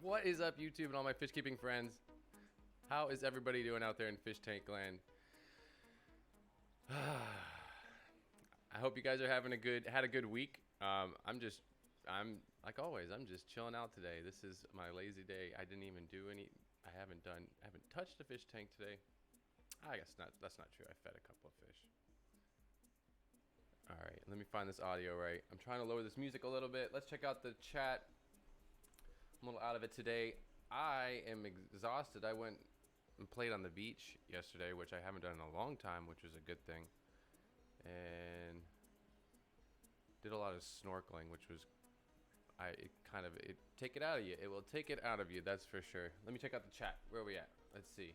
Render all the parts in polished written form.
What is up, YouTube and all my fish keeping friends? How is everybody doing out there in fish tank land? I hope you guys are having had a good week. I'm like always, I'm just chilling out today. This is my lazy day. I didn't even do any. I haven't touched a fish tank today. I guess not. That's not true. I fed a couple of fish. All right, let me find this audio right. I'm trying to lower this music a little bit. Let's check out the chat. I'm a little out of it today. I am exhausted. I went and played on the beach yesterday, which I haven't done in a long time, which was a good thing. And did a lot of snorkeling, which was it take it out of you. It will take it out of you, that's for sure. Let me check out the chat. Where are we at? Let's see.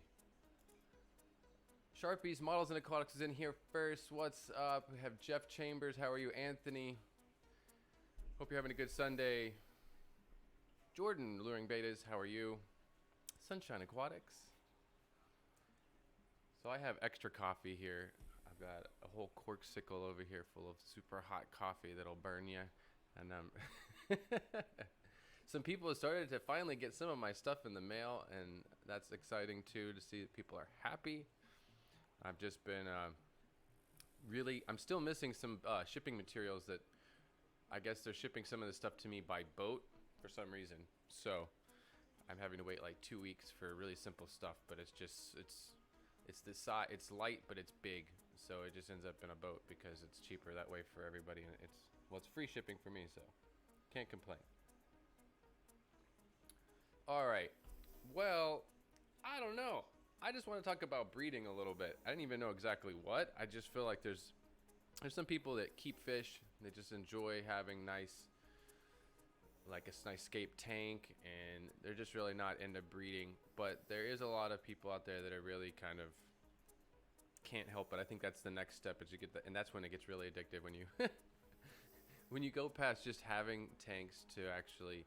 Sharpies Models and Aquatics is in here first. What's up? We have Jeff Chambers. How are you, Anthony? Hope you're having a good Sunday. Jordan Luring Betas, how are you? Sunshine Aquatics. So I have extra coffee here. I've got a whole corksicle over here full of super hot coffee that'll burn you. And some people have started to finally get some of my stuff in the mail, and that's exciting too, to see that people are happy. I've just been I'm still missing some shipping materials that I guess they're shipping some of the stuff to me by boat for some reason. So I'm having to wait like 2 weeks for really simple stuff, but it's the size, it's light, but it's big. So it just ends up in a boat because it's cheaper that way for everybody. And it's free shipping for me, so can't complain. All right. Well, I don't know. I just want to talk about breeding a little bit. I didn't even know exactly what. I just feel like there's some people that keep fish. They just enjoy having a nice scape tank, and they're just really not into breeding. But there is a lot of people out there that are really kind of can't help it. I think that's the next step, is you get and that's when it gets really addictive, when you when you go past just having tanks to actually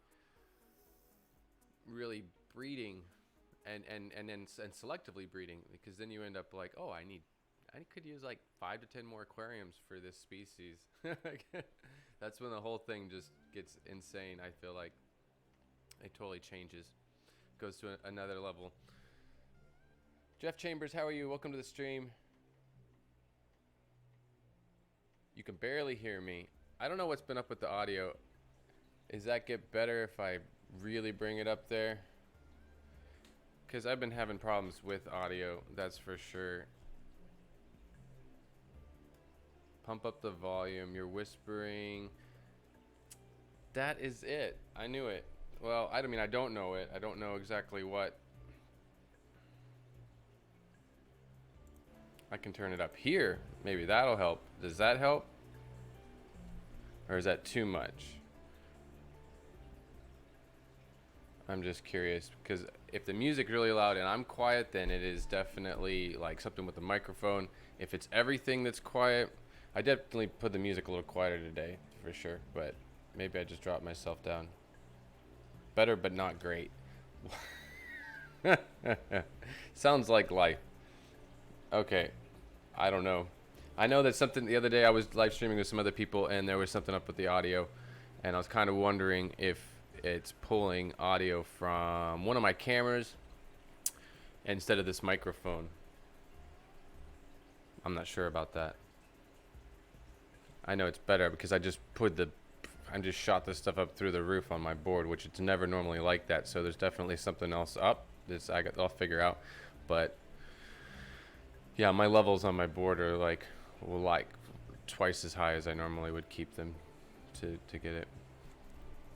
really breeding and selectively breeding, because then you end up like, oh, I could use like 5 to 10 more aquariums for this species. That's when the whole thing just gets insane. I feel like it totally changes, goes to another level. Jeff Chambers, how are you? Welcome to the stream. You can barely hear me. I don't know what's been up with the audio. Does that get better if I really bring it up there? Because I've been having problems with audio, that's for sure. Pump up the volume. You're whispering. That is it. I knew it. Well, I mean, I don't know it. I don't know exactly what. I can turn it up here. Maybe that'll help. Does that help? Or is that too much? I'm just curious, because if the music's really loud and I'm quiet, then it is definitely like something with the microphone. If it's everything that's quiet, I definitely put the music a little quieter today, for sure, but maybe I just dropped myself down. Better, but not great. Sounds like life. Okay, I don't know. I know that something, the other day I was live streaming with some other people, and there was something up with the audio, and I was kind of wondering if it's pulling audio from one of my cameras instead of this microphone. I'm not sure about that. I know it's better because I just shot this stuff up through the roof on my board, which it's never normally like that. So there's definitely something else up. I'll figure out. But yeah, my levels on my board are like twice as high as I normally would keep them to get it.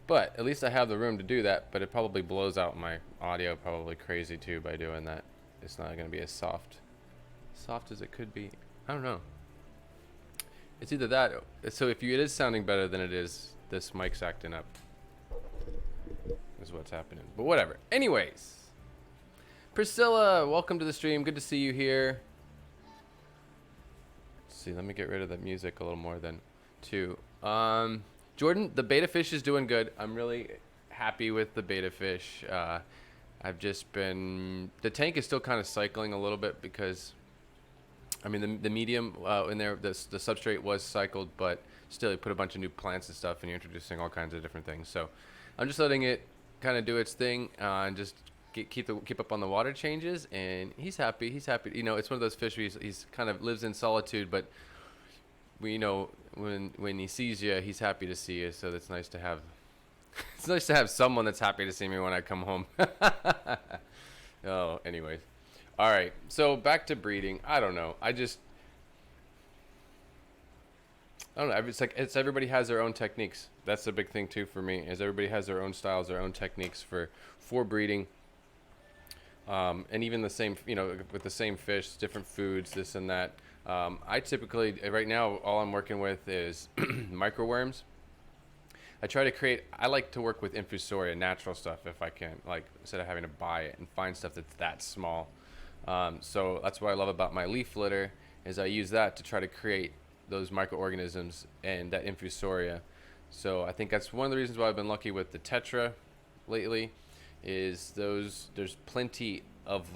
But at least I have the room to do that. But it probably blows out my audio probably crazy too by doing that. It's not going to be as soft as it could be. I don't know. It's either that. So if it is sounding better than it is, this mic's acting up, is what's happening. But whatever. Anyways, Priscilla, welcome to the stream. Good to see you here. Let's see. Let me get rid of the music a little more then, too. Jordan, the beta fish is doing good. I'm really happy with the beta fish. I've just been, the tank is still kind of cycling a little bit because, I mean, the medium in there, the substrate was cycled, but still you put a bunch of new plants and stuff and you're introducing all kinds of different things. So I'm just letting it kind of do its thing and just keep up on the water changes, and he's happy. He's happy. You know, it's one of those fish where he's kind of lives in solitude, but we, you know, when he sees you, he's happy to see you. So it's nice to have it's nice to have someone that's happy to see me when I come home. Oh, anyways. All right. So back to breeding. I don't know. I don't know. It's everybody has their own techniques. That's the big thing too for me. Is everybody has their own styles, their own techniques for breeding. And even the same, you know, with the same fish, different foods, this and that. I typically, right now, all I'm working with is microworms. I like to work with infusoria, natural stuff if I can, like instead of having to buy it and find stuff that's that small. So that's what I love about my leaf litter is I use that to try to create those microorganisms and that infusoria. So I think that's one of the reasons why I've been lucky with the tetra lately is there's plenty of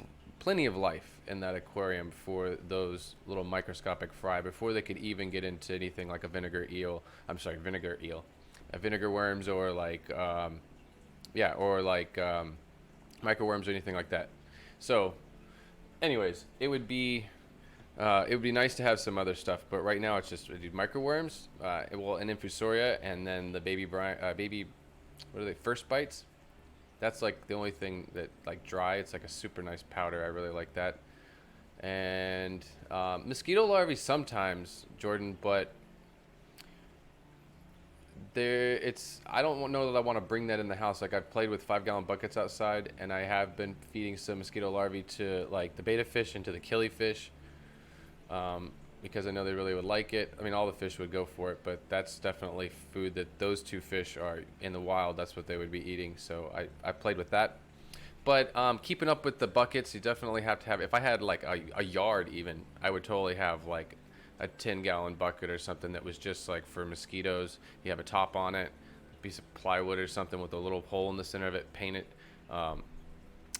life in that aquarium for those little microscopic fry before they could even get into anything like a vinegar eel. I'm sorry, vinegar eel, vinegar worms or like microworms or anything like that. So, anyways, it would be nice to have some other stuff, but right now it's just microworms, an infusoria, and then the what are they? First bites. That's like the only thing that like dry. It's like a super nice powder. I really like that. And mosquito larvae sometimes, Jordan, but I don't know that I want to bring that in the house. Like I've played with 5-gallon buckets outside, and I have been feeding some mosquito larvae to like the betta fish and to the killifish. Because I know they really would like it. I mean, all the fish would go for it, but that's definitely food that those two fish are in the wild. That's what they would be eating. So I played with that. But keeping up with the buckets, you definitely have to have. If I had like a yard, even, I would totally have like a 10-gallon bucket or something that was just like for mosquitoes. You have a top on it, a piece of plywood or something with a little hole in the center of it. Paint it.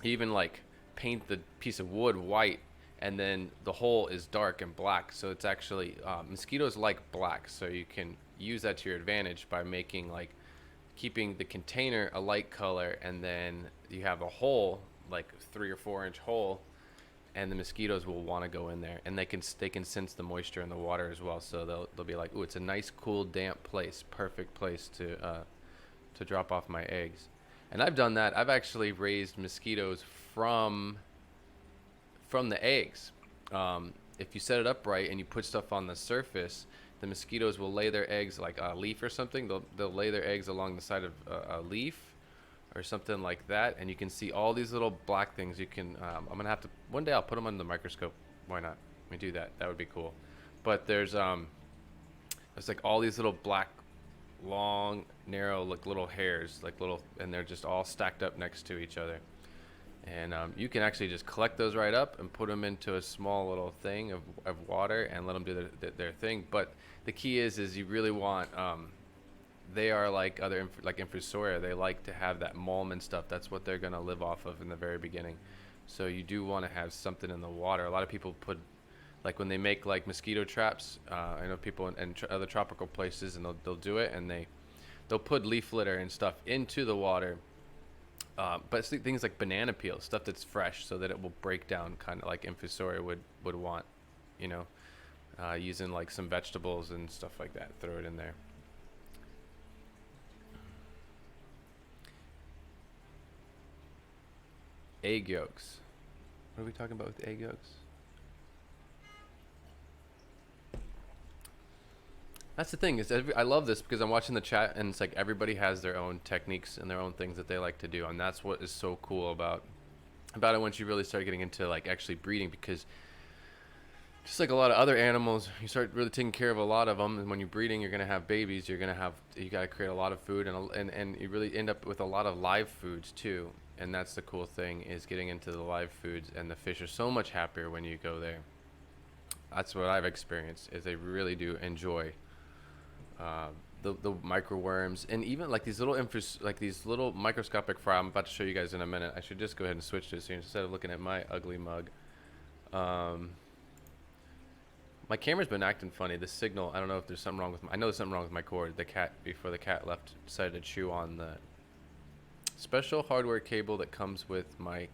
Even like paint the piece of wood white, and then the hole is dark and black. So it's actually mosquitoes like black, so you can use that to your advantage by making like keeping the container a light color, and then you have a hole, like 3 or 4 inch hole, and the mosquitoes will want to go in there, and they can sense the moisture in the water as well. So they'll be like, ooh, it's a nice, cool, damp place, perfect place to drop off my eggs. And I've done that. I've actually raised mosquitoes from the eggs. If you set it up right and you put stuff on the surface, the mosquitoes will lay their eggs like a leaf or something. They'll lay their eggs along the side of a leaf or something like that, and you can see all these little black things. You can I'm gonna have to one day I'll put them under the microscope. Why not? Let me do that. That would be cool. But there's like all these little black, long, narrow, like little hairs, like little, and they're just all stacked up next to each other. And you can actually just collect those right up and put them into a small little thing of water and let them do their thing. But the key is you really want, they are like like infusoria. They like to have that mulm and stuff. That's what they're going to live off of in the very beginning. So you do want to have something in the water. A lot of people put, like when they make like mosquito traps, I know people in other tropical places, and they'll do it, and they'll put leaf litter and stuff into the water. But things like banana peel, stuff that's fresh, so that it will break down, kind of like infusoria would want, you know, using like some vegetables and stuff like that. Throw it in there. Egg yolks. What are we talking about with egg yolks? That's the thing I love this because I'm watching the chat, and it's like everybody has their own techniques and their own things that they like to do, and that's what is so cool about it once you really start getting into like actually breeding. Because just like a lot of other animals, you start really taking care of a lot of them, and when you're breeding, you're gonna have babies. You gotta create a lot of food, and you really end up with a lot of live foods too. And that's the cool thing, is getting into the live foods, and the fish are so much happier when you go there. That's what I've experienced, is they really do enjoy the microworms, and even like these little microscopic fry. I'm about to show you guys in a minute. I should just go ahead and switch this here instead of looking at my ugly mug. My camera's been acting funny. The signal, I don't know if there's something wrong with I know there's something wrong with my cord. The cat, before the cat left, decided to chew on the special hardware cable that comes with my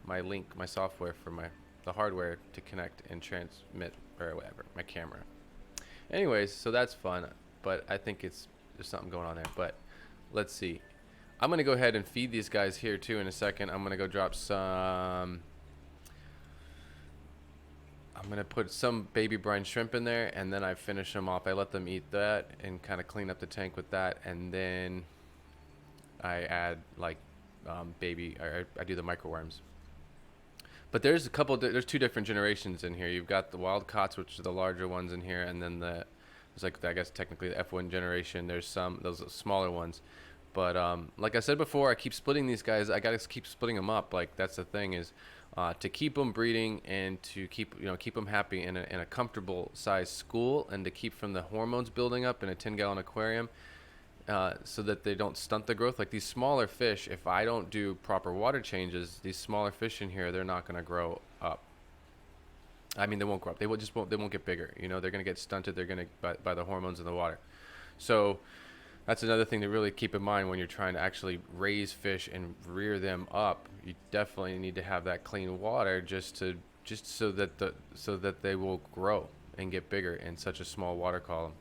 link, my software for the hardware to connect and transmit or whatever, my camera. Anyways, so that's fun, but I think there's something going on there. But let's see. I'm gonna go ahead and feed these guys here too in a second. I'm gonna go drop some. I'm gonna put some baby brine shrimp in there, and then I finish them off. I let them eat that and kind of clean up the tank with that, and then I add like I do the microworms. But there's there's two different generations in here. You've got the wild caughts, which are the larger ones in here, and then there's like, I guess technically the F1 generation. There's those smaller ones. But like I said before, I keep splitting these guys. I gotta keep splitting them up. Like, that's the thing, is to keep them breeding and to keep them happy in a comfortable size school, and to keep from the hormones building up in a 10-gallon aquarium. So that they don't stunt the growth. Like these smaller fish, if I don't do proper water changes, these smaller fish in here, they're not going to grow up. I mean, they won't grow up. They won't get bigger. They're going to get stunted. They're going to by the hormones in the water. So that's another thing to really keep in mind when you're trying to actually raise fish and rear them up. You definitely need to have that clean water just so that they will grow and get bigger in such a small water column.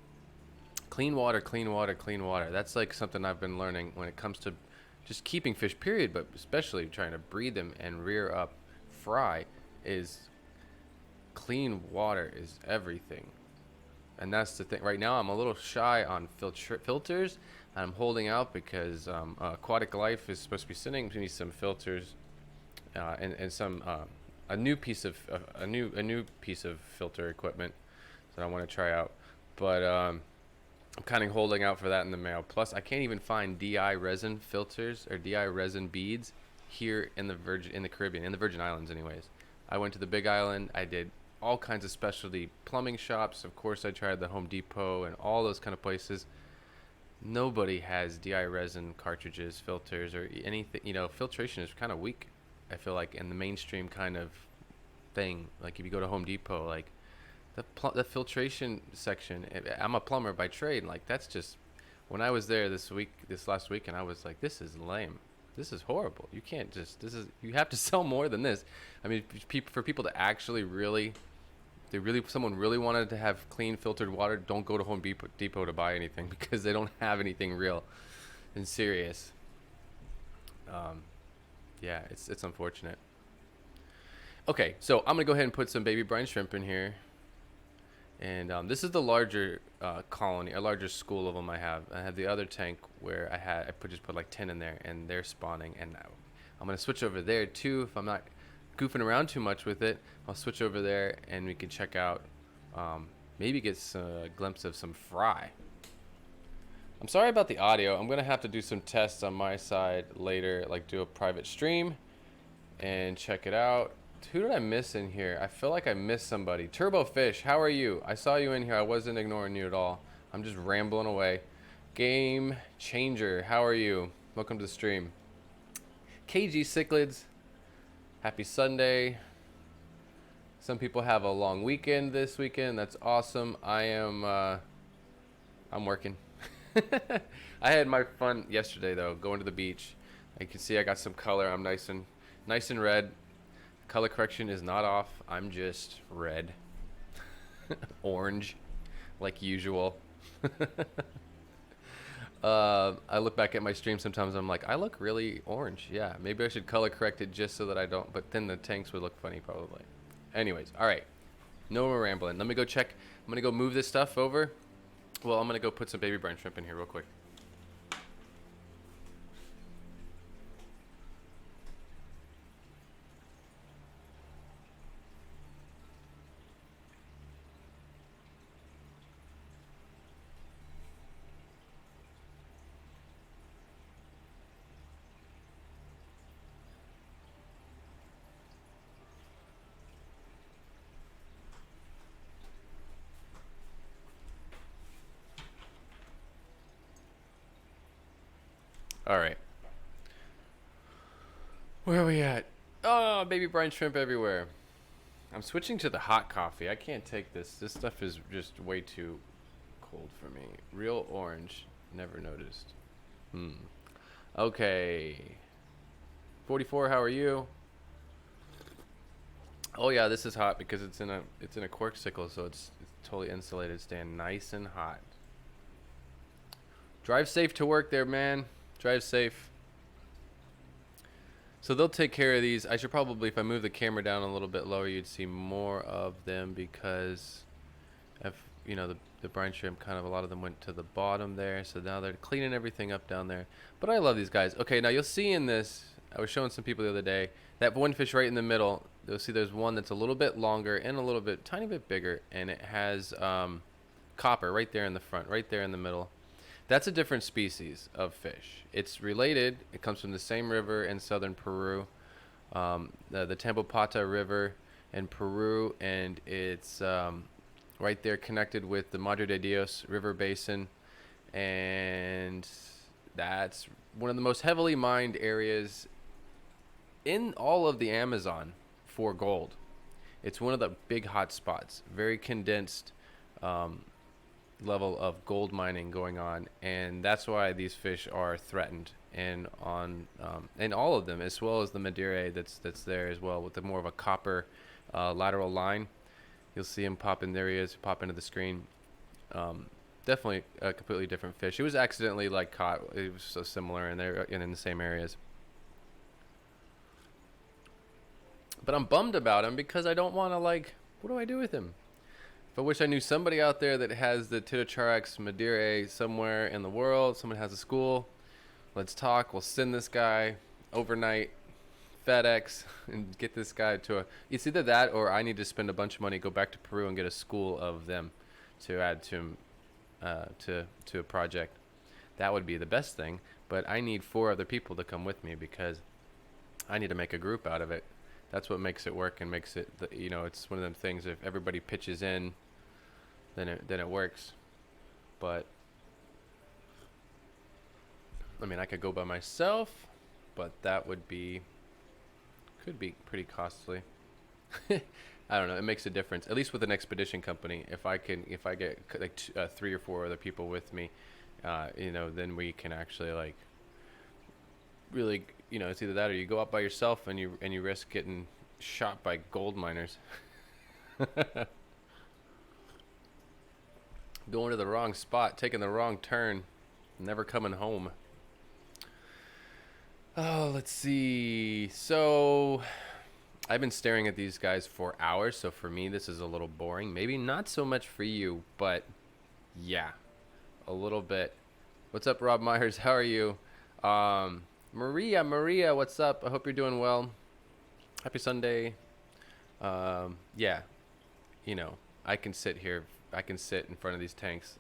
Clean water, clean water, clean water. That's like something I've been learning when it comes to just keeping fish, period, but especially trying to breed them and rear up fry. Is clean water is everything. And that's the thing. Right now I'm a little shy on filters. I'm holding out because Aquatic Life is supposed to be sending me some filters and some a new piece of filter equipment that I want to try out. But I'm kind of holding out for that in the mail. Plus, I can't even find DI resin filters or DI resin beads here in the Caribbean, in the Virgin Islands anyways. I went to the Big Island. I did all kinds of specialty plumbing shops. Of course, I tried the Home Depot and all those kind of places. Nobody has DI resin cartridges, filters, or anything. Filtration is kind of weak, I feel like, in the mainstream kind of thing. Like if you go to Home Depot, like the filtration section, I'm a plumber by trade. Like, that's just, when I was there this last week, and I was like, this is lame. This is horrible. You can't just, you have to sell more than this. I mean, for people to actually someone really wanted to have clean filtered water, don't go to Home Depot to buy anything, because they don't have anything real and serious. Yeah, it's unfortunate. Okay, so I'm gonna go ahead and put some baby brine shrimp in here. And this is the larger colony, a larger school of them I have. I have the other tank where I just put like 10 in there, and they're spawning. And I'm going to switch over there too. If I'm not goofing around too much with it, I'll switch over there and we can check out, maybe get a glimpse of some fry. I'm sorry about the audio. I'm going to have to do some tests on my side later, like do a private stream and check it out. Who did I miss in here? I feel like I missed somebody. Turbo Fish, how are you? I saw you in here. I wasn't ignoring you at all. I'm just rambling away. Game Changer, how are you? Welcome to the stream. KG Cichlids, happy Sunday. Some people have a long weekend this weekend. That's awesome. I'm working. I had my fun yesterday though, going to the beach. You can see I got some color. I'm nice and red. Color correction is not off. I'm just red. Orange, like usual. I look back at my stream sometimes, I'm like, I look really orange. Yeah, maybe I should color correct it just so that I don't, but then the tanks would look funny probably. Anyways, all right. No more rambling. Let me go check. I'm going to go move this stuff over. Well, I'm going to go put some baby brine shrimp in here real quick. All right. Where are we at? Oh, baby brine shrimp everywhere. I'm switching to the hot coffee. I can't take this. This stuff is just way too cold for me. Real orange. Never noticed. Okay. 44, how are you? Oh yeah, this is hot because it's in a Corkcicle, so it's totally insulated, staying nice and hot. Drive safe to work there, man. Drive safe. So they'll take care of these. I should probably, if I move the camera down a little bit lower, you'd see more of them because of, the brine shrimp, kind of a lot of them went to the bottom there. So now they're cleaning everything up down there. But I love these guys. Okay, now you'll see in this, I was showing some people the other day, that one fish right in the middle, you'll see there's one that's a little bit longer and a little bit, tiny bit bigger, and it has copper right there in the front, right there in the middle. That's a different species of fish. It's related. It comes from the same river in southern Peru, the Tambopata River in Peru, and it's right there connected with the Madre de Dios River Basin, and that's one of the most heavily mined areas in all of the Amazon for gold. It's one of the big hot spots, very condensed level of gold mining going on, and that's why these fish are threatened. And and all of them, as well as the Madeira that's there as well, with the more of a copper lateral line. You'll see him pop in. There he is, pop into the screen. Definitely a completely different fish. It was accidentally like caught. It was so similar, and they're in the same areas. But I'm bummed about him because I don't want to, like, what do I do with him? I wish I knew somebody out there that has the Titocharax Madeira somewhere in the world. Someone has a school. Let's talk. We'll send this guy overnight FedEx and get this guy to a. It's either that or I need to spend a bunch of money, go back to Peru and get a school of them to add to a project. That would be the best thing. But I need 4 other people to come with me because I need to make a group out of it. That's what makes it work and makes it. It's one of them things. If everybody pitches in, then it works. But I mean, I could go by myself, but that could be pretty costly. I don't know. It makes a difference, at least with an expedition company. If I get like 3 or 4 other people with me, then we can actually, like, really, it's either that or you go out by yourself and you risk getting shot by gold miners. Going to the wrong spot, taking the wrong turn, never coming home. Oh, let's see. So I've been staring at these guys for hours, so for me this is a little boring. Maybe not so much for you, but yeah, a little bit. What's up, Rob Myers? How are you? Maria, what's up? I hope you're doing well. Happy Sunday. Yeah, I can sit here. I can sit in front of these tanks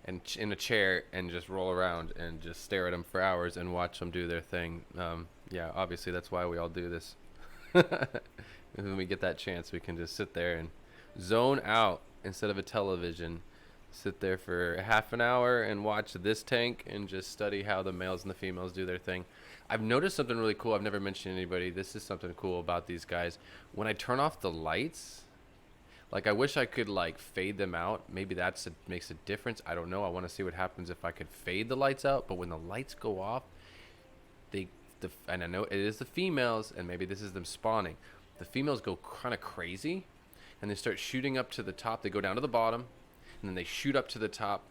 and in a chair and just roll around and just stare at them for hours and watch them do their thing. Yeah, obviously that's why we all do this. When we get that chance, we can just sit there and zone out instead of a television. Sit there for half an hour and watch this tank and just study how the males and the females do their thing. I've noticed something really cool. I've never mentioned to anybody. This is something cool about these guys. When I turn off the lights, like, I wish I could, like, fade them out. Maybe makes a difference. I don't know. I want to see what happens if I could fade the lights out. But when the lights go off, and I know it is the females, and maybe this is them spawning. The females go kind of crazy, and they start shooting up to the top. They go down to the bottom, and then they shoot up to the top,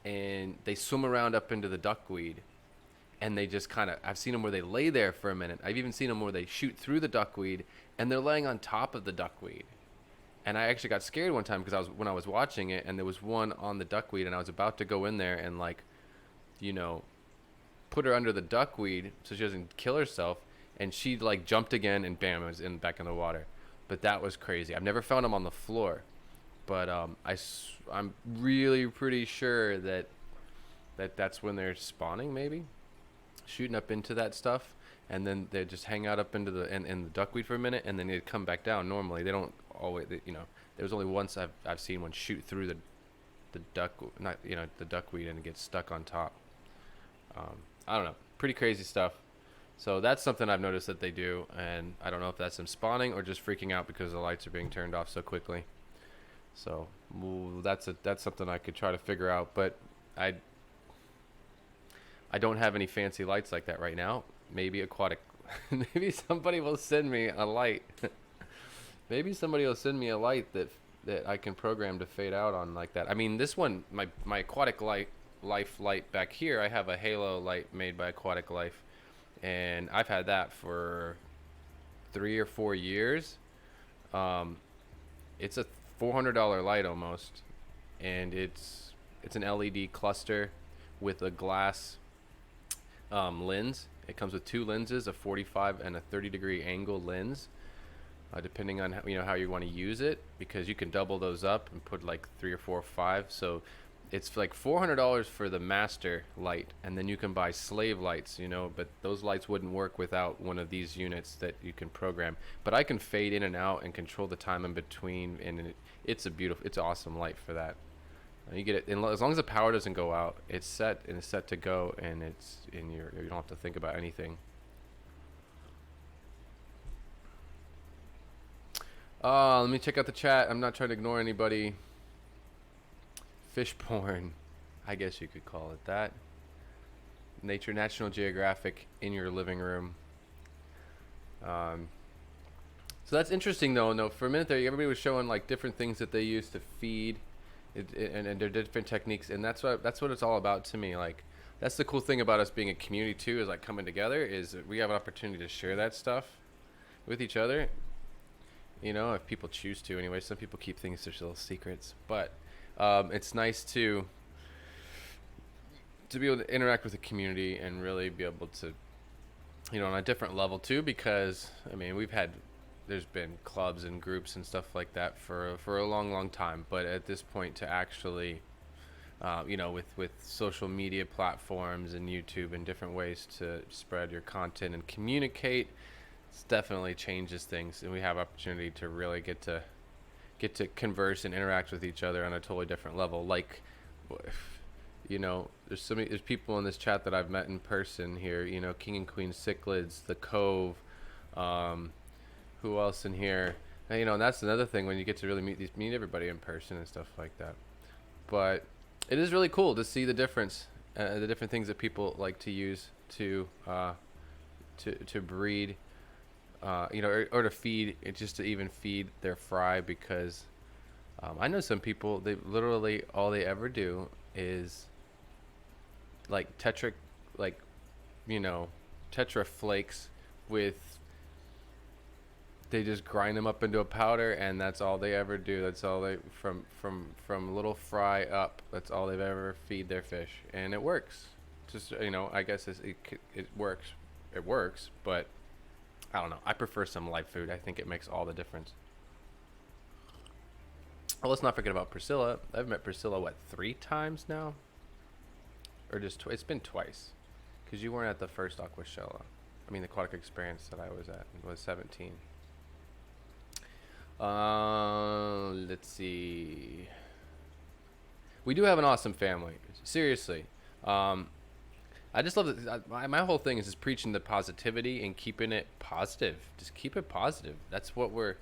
and they swim around up into the duckweed. And they just kind of, I've seen them where they lay there for a minute. I've even seen them where they shoot through the duckweed, and they're laying on top of the duckweed. And I actually got scared one time because when I was watching it, and there was one on the duckweed, and I was about to go in there and, like, put her under the duckweed so she doesn't kill herself, and she, like, jumped again, and bam, it was back in the water. But that was crazy. I've never found them on the floor, but I'm really pretty sure that's when they're spawning, maybe shooting up into that stuff, and then they just hang out up into in the duckweed for a minute, and then they come back down. Normally, they don't always. There was only once I've seen one shoot through the duckweed and get stuck on top. I don't know, pretty crazy stuff. So that's something I've noticed that they do, and I don't know if that's them spawning or just freaking out because the lights are being turned off so quickly. So that's something I could try to figure out, but I don't have any fancy lights like that right now. Maybe aquatic. Maybe somebody will send me a light. Maybe somebody will send me a light that I can program to fade out on like that. I mean, this one, my aquatic life light back here, I have a halo light made by Aquatic Life, and I've had that for 3 or 4 years. Um, it's a $400 light almost, and it's an LED cluster with a glass lens. It comes with two lenses, a 45 and a 30-degree angle lens, depending on how you want to use it, because you can double those up and put like 3 or 4 or 5. So it's like $400 for the master light, and then you can buy slave lights, but those lights wouldn't work without one of these units that you can program. But I can fade in and out and control the time in between, and it's it's awesome light for that. You get it, and as long as the power doesn't go out, it's set to go, and you don't have to think about anything. Let me check out the chat. I'm not trying to ignore anybody. Fish porn, I guess you could call it that. National Geographic in your living room. So that's interesting though. No, for a minute there, everybody was showing like different things that they use to feed, and their different techniques, and that's what it's all about to me. Like, that's the cool thing about us being a community too, is like coming together, is that we have an opportunity to share that stuff with each other. If people choose to. Anyway, some people keep things as little secrets, but it's nice to be able to interact with the community and really be able to, on a different level too, because I mean, there's been clubs and groups and stuff like that for a long time, but at this point, to actually with social media platforms and YouTube and different ways to spread your content and communicate, it definitely changes things, and we have opportunity to really get to converse and interact with each other on a totally different level. Like, there's people in this chat that I've met in person here. King and Queen Cichlids, the Cove, who else in here? And that's another thing, when you get to really meet everybody in person and stuff like that. But it is really cool to see the difference, the different things that people like to use to breed. Or to feed, just to even feed their fry, because I know some people, they literally, all they ever do is like tetra flakes they just grind them up into a powder, and that's all they ever do. That's all they, from little fry up, that's all they've ever feed their fish, and it works. Just, I guess it works. It works, but I don't know. I prefer some live food. I think it makes all the difference. Oh, let's not forget about Priscilla. I've met Priscilla, 3 times now? Or just it's been twice. Because you weren't at the first Aquashella. I mean, the aquatic experience that I was at was 17. Let's see. We do have an awesome family. Seriously. I just love that. My whole thing is just preaching the positivity and keeping it positive. Just keep it positive. That's a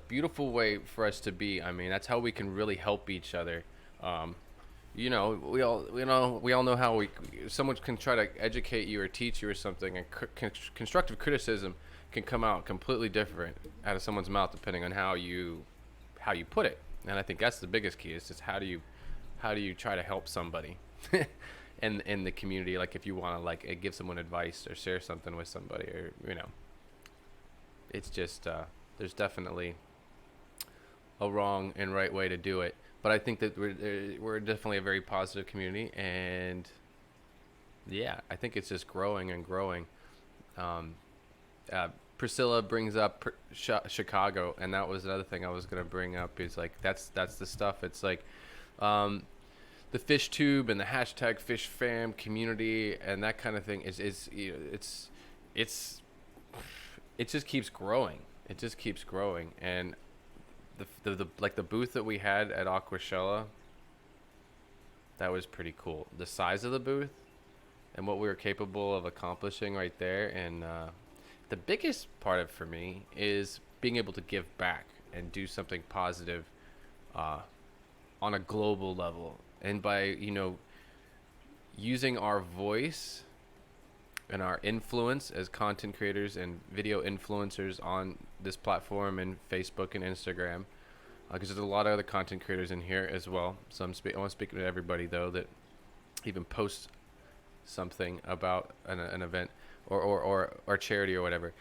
beautiful way for us to be. I mean, that's how we can really help each other. We all know how someone can try to educate you or teach you or something, and constructive criticism can come out completely different out of someone's mouth depending on how you put it. And I think that's the biggest key, is just how do you try to help somebody. in the community, like if you want to give someone advice or share something with somebody, or it's just there's definitely a wrong and right way to do it. But I think that we're definitely a very positive community, and yeah, I think it's just growing and growing. Priscilla brings up Chicago, and that was another thing I was gonna bring up, is like that's the stuff. It's like the fish tube and the hashtag fish fam community and that kind of thing it just keeps growing. It just keeps growing. And the booth that we had at Aquashella, that was pretty cool. The size of the booth and what we were capable of accomplishing right there. And the biggest part of it for me is being able to give back and do something positive on a global level. And by, using our voice and our influence as content creators and video influencers on this platform and Facebook and Instagram, because there's a lot of other content creators in here as well. So I want to speak to everybody though that even posts something about an event or charity or whatever.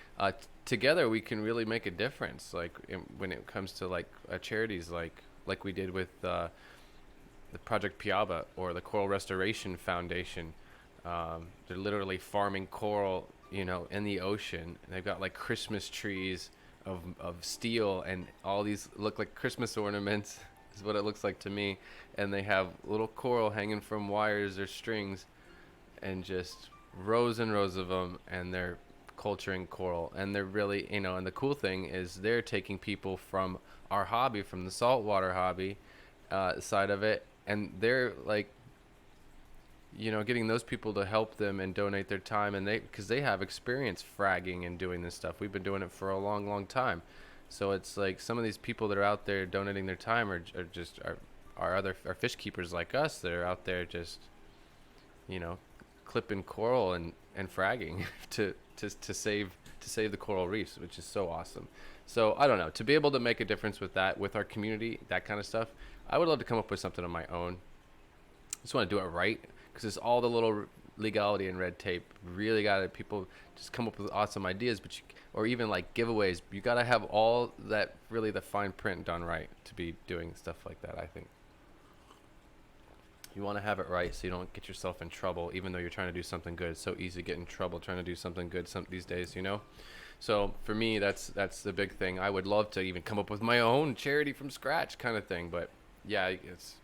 Together we can really make a difference. Like when it comes to like charities, like we did with the Project Piaba or the Coral Restoration Foundation. They're literally farming coral, in the ocean. And they've got like Christmas trees of steel, and all these look like Christmas ornaments is what it looks like to me. And they have little coral hanging from wires or strings, and just rows and rows of them, and they're culturing coral. And they're really, and the cool thing is they're taking people from our hobby, from the saltwater hobby side of it, and they're like, getting those people to help them and donate their time, and because they have experience fragging and doing this stuff. We've been doing it for a long, long time. So it's like some of these people that are out there donating their time are just our fish keepers like us that are out there just, clipping coral and fragging to save the coral reefs, which is so awesome. So I don't know, to be able to make a difference with that, with our community, that kind of stuff, I would love to come up with something on my own. I just want to do it right, because it's all the little legality and red tape. Really got to people just come up with awesome ideas, or even like giveaways. You got to have all that, really the fine print done right to be doing stuff like that. I think you want to have it right so you don't get yourself in trouble, even though you're trying to do something good. It's so easy to get in trouble trying to do something good these days, So for me, that's the big thing. I would love to even come up with my own charity from scratch kind of thing, but yeah, it's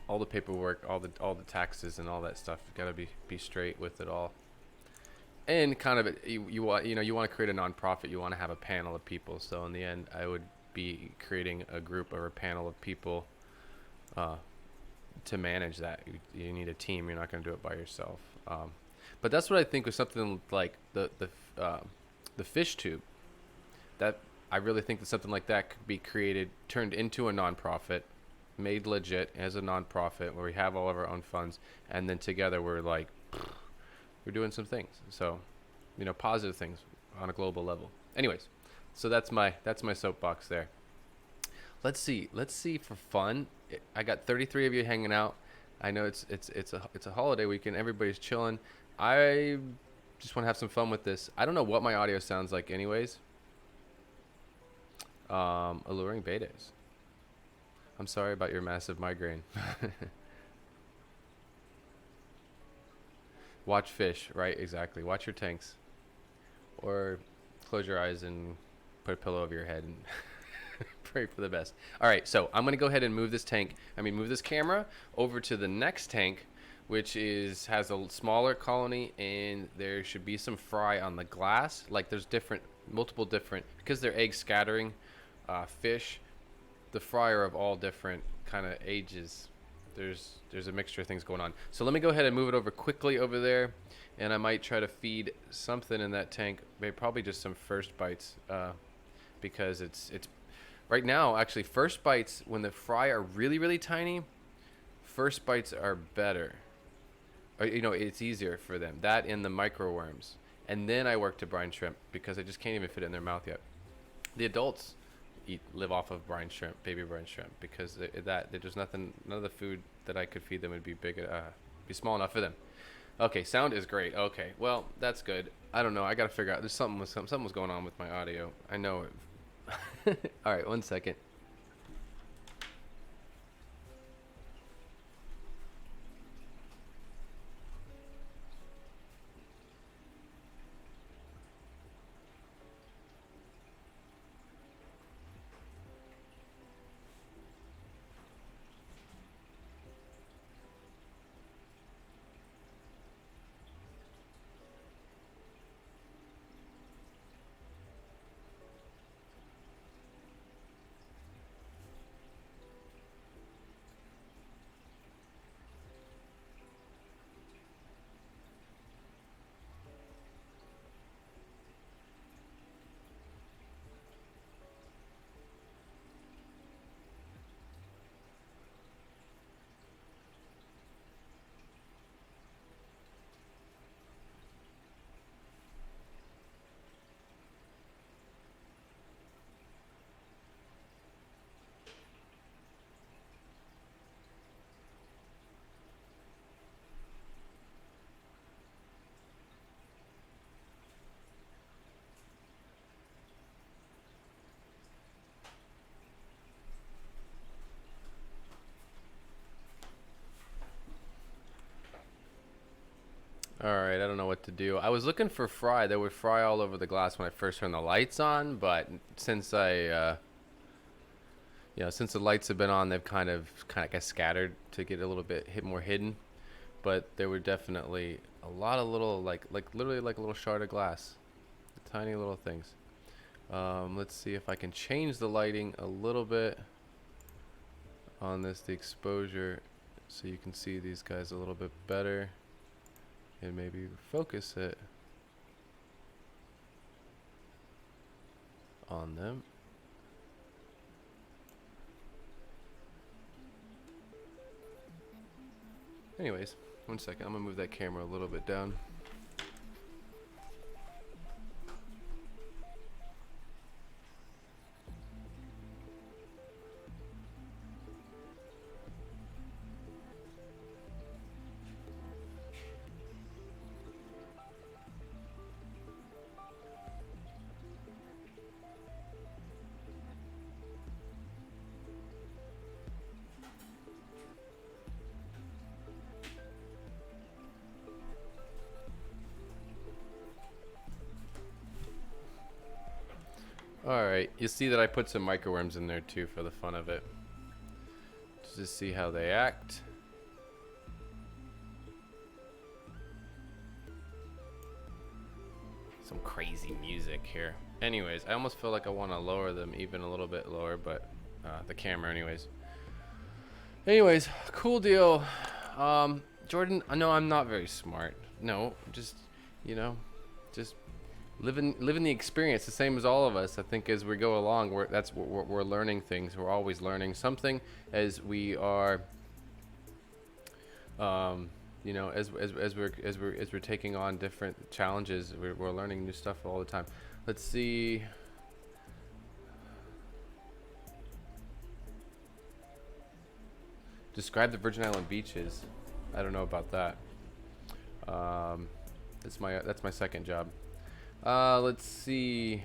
all the paperwork, all the taxes and all that stuff. You got to be straight with it all. And kind of you want to create a nonprofit. You want to have a panel of people. So in the end, I would be creating a group or a panel of people to manage that. You need a team. You're not going to do it by yourself. But that's what I think with something like the fish tube. That I really think that something like that could be created, turned into a nonprofit, made legit as a nonprofit, where we have all of our own funds, and then together we're doing some things. So, positive things on a global level. Anyways, so that's my soapbox there. Let's see for fun. I got 33 of you hanging out. I know it's a holiday weekend. Everybody's chilling. I just want to have some fun with this. I don't know what my audio sounds like anyways. Alluring betas. I'm sorry about your massive migraine. Watch fish, right? Exactly. Watch your tanks. Or close your eyes and put a pillow over your head and pray for the best. All right, so I'm going to go ahead and move this camera over to the next tank, which has a smaller colony, and there should be some fry on the glass. Like there's multiple different, because they're egg scattering fish, the fry are of all different kind of ages. There's a mixture of things going on. So let me go ahead and move it over quickly over there, and I might try to feed something in that tank, maybe probably just some first bites, because it's right now actually first bites, when the fry are really, really tiny, first bites are better. Or, it's easier for them. That and the micro worms. And then I work to brine shrimp, because I just can't even fit it in their mouth yet. The adults live off of brine shrimp, baby brine shrimp, because there's none of the food that I could feed them would be be small enough for them. Okay, sound is great. Okay, well, that's good. I don't know. I got to figure out. There's something was going on with my audio. I know it. All right, 1 second. All right, I don't know what to do. I was looking for fry. There would fry all over the glass when I first turned the lights on, but since since the lights have been on, they've kind of got scattered to get a little bit more hidden. But there were definitely a lot of little, like literally like a little shard of glass, tiny little things. Let's see if I can change the lighting a little bit on this, the exposure, so you can see these guys a little bit better, and maybe focus it on them. Anyways, one second, I'm gonna move that camera a little bit down. Alright, you see that I put some microworms in there too for the fun of it. Just to see how they act. Some crazy music here. Anyways, I almost feel like I want to lower them even a little bit lower, but the camera anyways. Anyways, cool deal. Jordan, I know I'm not very smart. No, just, just living the experience, the same as all of us. I think as we go along, we're learning things. We're always learning something as we are, as we're taking on different challenges. We're learning new stuff all the time. Let's see. Describe the Virgin Island beaches. I don't know about that. That's my second job. Let's see.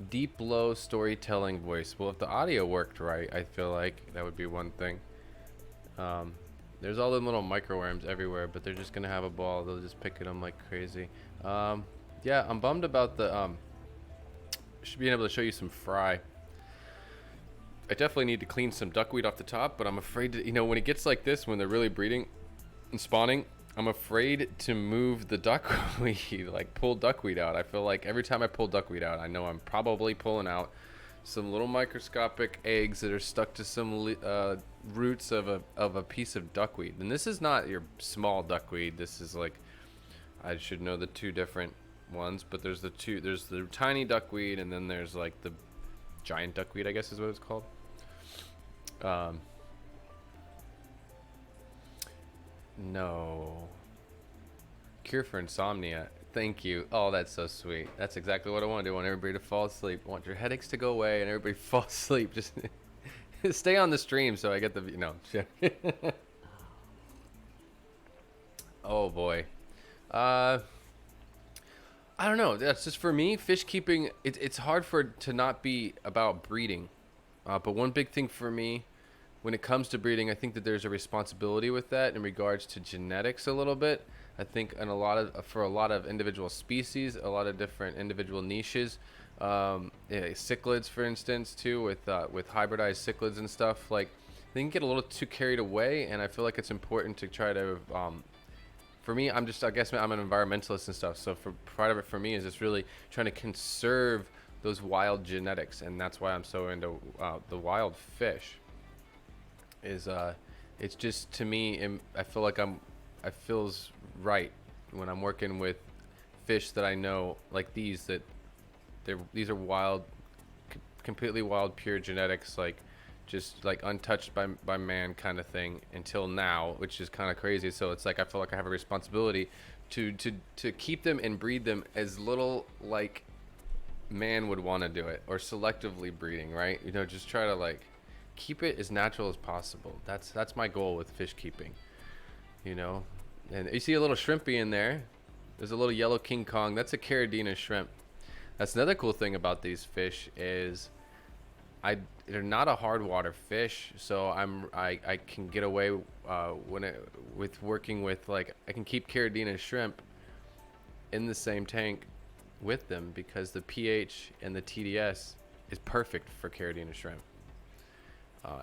Deep, low storytelling voice. Well, if the audio worked right, I feel like that would be one thing. There's all them little microworms everywhere, but they're just gonna have a ball. They'll just pick at them like crazy. Yeah, I'm bummed about the should be able to show you some fry. I definitely need to clean some duckweed off the top, but I'm afraid to, when it gets like this, when they're really breeding and spawning, I'm afraid to move the duckweed, like pull duckweed out. I feel like every time I pull duckweed out, I know I'm probably pulling out some little microscopic eggs that are stuck to some roots of a piece of duckweed. And this is not your small duckweed. This is like, I should know the two different ones, but there's the tiny duckweed, and then there's like the giant duckweed, I guess is what it's called. No. Cure for insomnia. Thank you. Oh, that's so sweet. That's exactly what I want to do. I want everybody to fall asleep. I want your headaches to go away and everybody fall asleep. Just stay on the stream so I get the, Oh boy. I don't know. That's just for me. Fish keeping. It's hard to not be about breeding. But one big thing for me, when it comes to breeding, I think that there's a responsibility with that in regards to genetics a little bit. I think for a lot of individual species, a lot of different individual niches, cichlids, for instance, too, with hybridized cichlids and stuff, like they can get a little too carried away, and I feel like it's important to try to. For me, I guess I'm an environmentalist and stuff, so part of it for me is just really trying to conserve those wild genetics, and that's why I'm so into the wild fish. It's just, to me, I feel like it feels right when I'm working with fish that I know, like these are wild, completely wild, pure genetics, like just like untouched by man kind of thing until now, which is kind of crazy. So it's like I feel like I have a responsibility to keep them and breed them as little like man would want to do it, or selectively breeding, right? Just try to like keep it as natural as possible. That's my goal with fish keeping, And you see a little shrimpy in there. There's a little yellow King Kong. That's a Caridina shrimp. That's another cool thing about these fish is they're not a hard water fish, so I can get away with working with, like, I can keep Caridina shrimp in the same tank with them because the pH and the TDS is perfect for Caridina shrimp.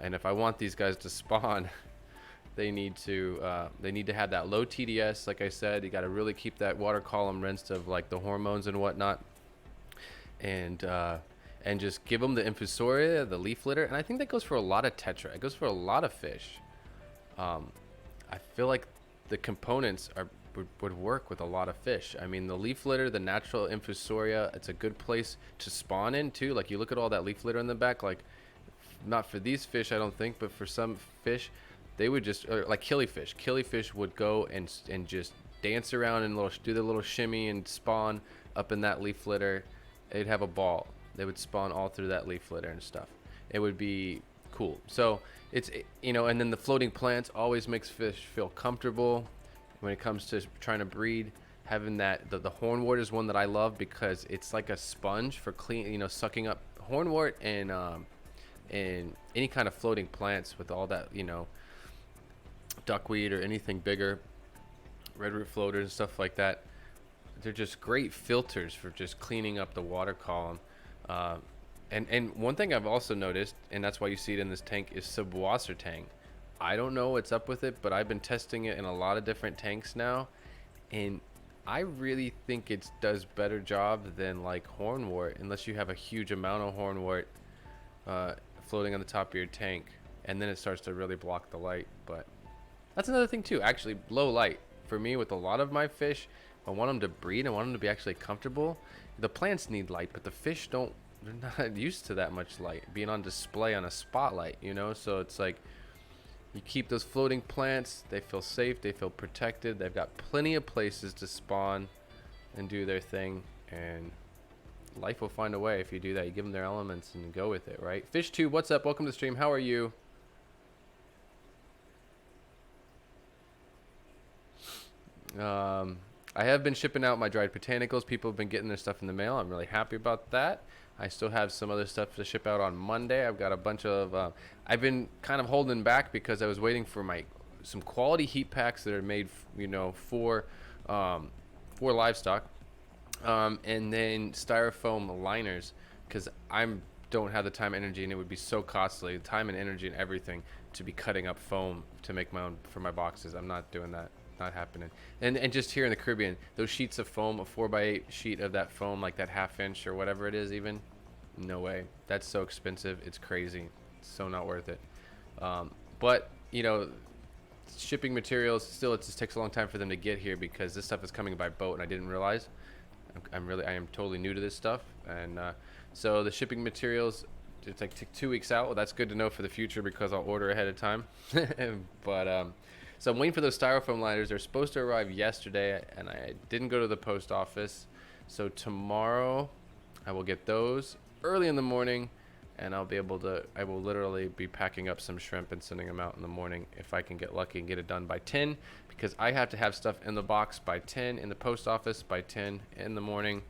And if I want these guys to spawn, they need to have that low TDS. Like I said, you got to really keep that water column rinsed of like the hormones and whatnot, and just give them the infusoria, the leaf litter, and I think that goes for a lot of tetra. It goes for a lot of fish. I feel like the components would work with a lot of fish. I mean, the leaf litter, the natural infusoria, it's a good place to spawn in too. Like, you look at all that leaf litter in the back, like, not for these fish, I don't think, but for some fish, they would just, like killifish. Killifish would go and just dance around and do the little shimmy and spawn up in that leaf litter. They'd have a ball. They would spawn all through that leaf litter and stuff. It would be cool. So it's, and then the floating plants always makes fish feel comfortable when it comes to trying to breed. Having that, the hornwort is one that I love because it's like a sponge for clean, sucking up hornwort and any kind of floating plants with all that, duckweed or anything bigger, redroot floaters and stuff like that. They're just great filters for just cleaning up the water column. And one thing I've also noticed, and that's why you see it in this tank, is Subwassertang. I don't know what's up with it, but I've been testing it in a lot of different tanks now, and I really think it does better job than like hornwort, unless you have a huge amount of hornwort floating on the top of your tank, and then it starts to really block the light. But that's another thing too, actually. Low light for me with a lot of my fish, I want them to breed, I want them to be actually comfortable. The plants need light, but the fish don't, they're not used to that much light being on display on a spotlight, so it's like, you keep those floating plants, they feel safe, they feel protected, they've got plenty of places to spawn and do their thing, and life will find a way if you do that. You give them their elements and go with it, right? FishTube, what's up? Welcome to the stream. How are you? I have been shipping out my dried botanicals. People have been getting their stuff in the mail. I'm really happy about that. I still have some other stuff to ship out on Monday. I've got a bunch of I've been kind of holding back because I was waiting for some quality heat packs that are made for livestock, and then styrofoam liners, because I don't have the time, energy, and it would be so costly, time and energy and everything, to be cutting up foam to make my own for my boxes. I'm not doing that. Not happening. And just here in the Caribbean, those sheets of foam, a 4x8 sheet of that foam, like that 1/2 inch or whatever it is, even, no way. That's so expensive. It's crazy. It's so not worth it. But shipping materials, still, it just takes a long time for them to get here because this stuff is coming by boat, and I didn't realize. I am totally new to this stuff, and so the shipping materials, it's like 2 weeks out. Well, that's good to know for the future because I'll order ahead of time. But so I'm waiting for those styrofoam liners. They're supposed to arrive yesterday, and I didn't go to the post office. So tomorrow, I will get those early in the morning, and I will literally be packing up some shrimp and sending them out in the morning if I can get lucky and get it done by 10, because I have to have stuff in the box by 10 in the post office by 10 in the morning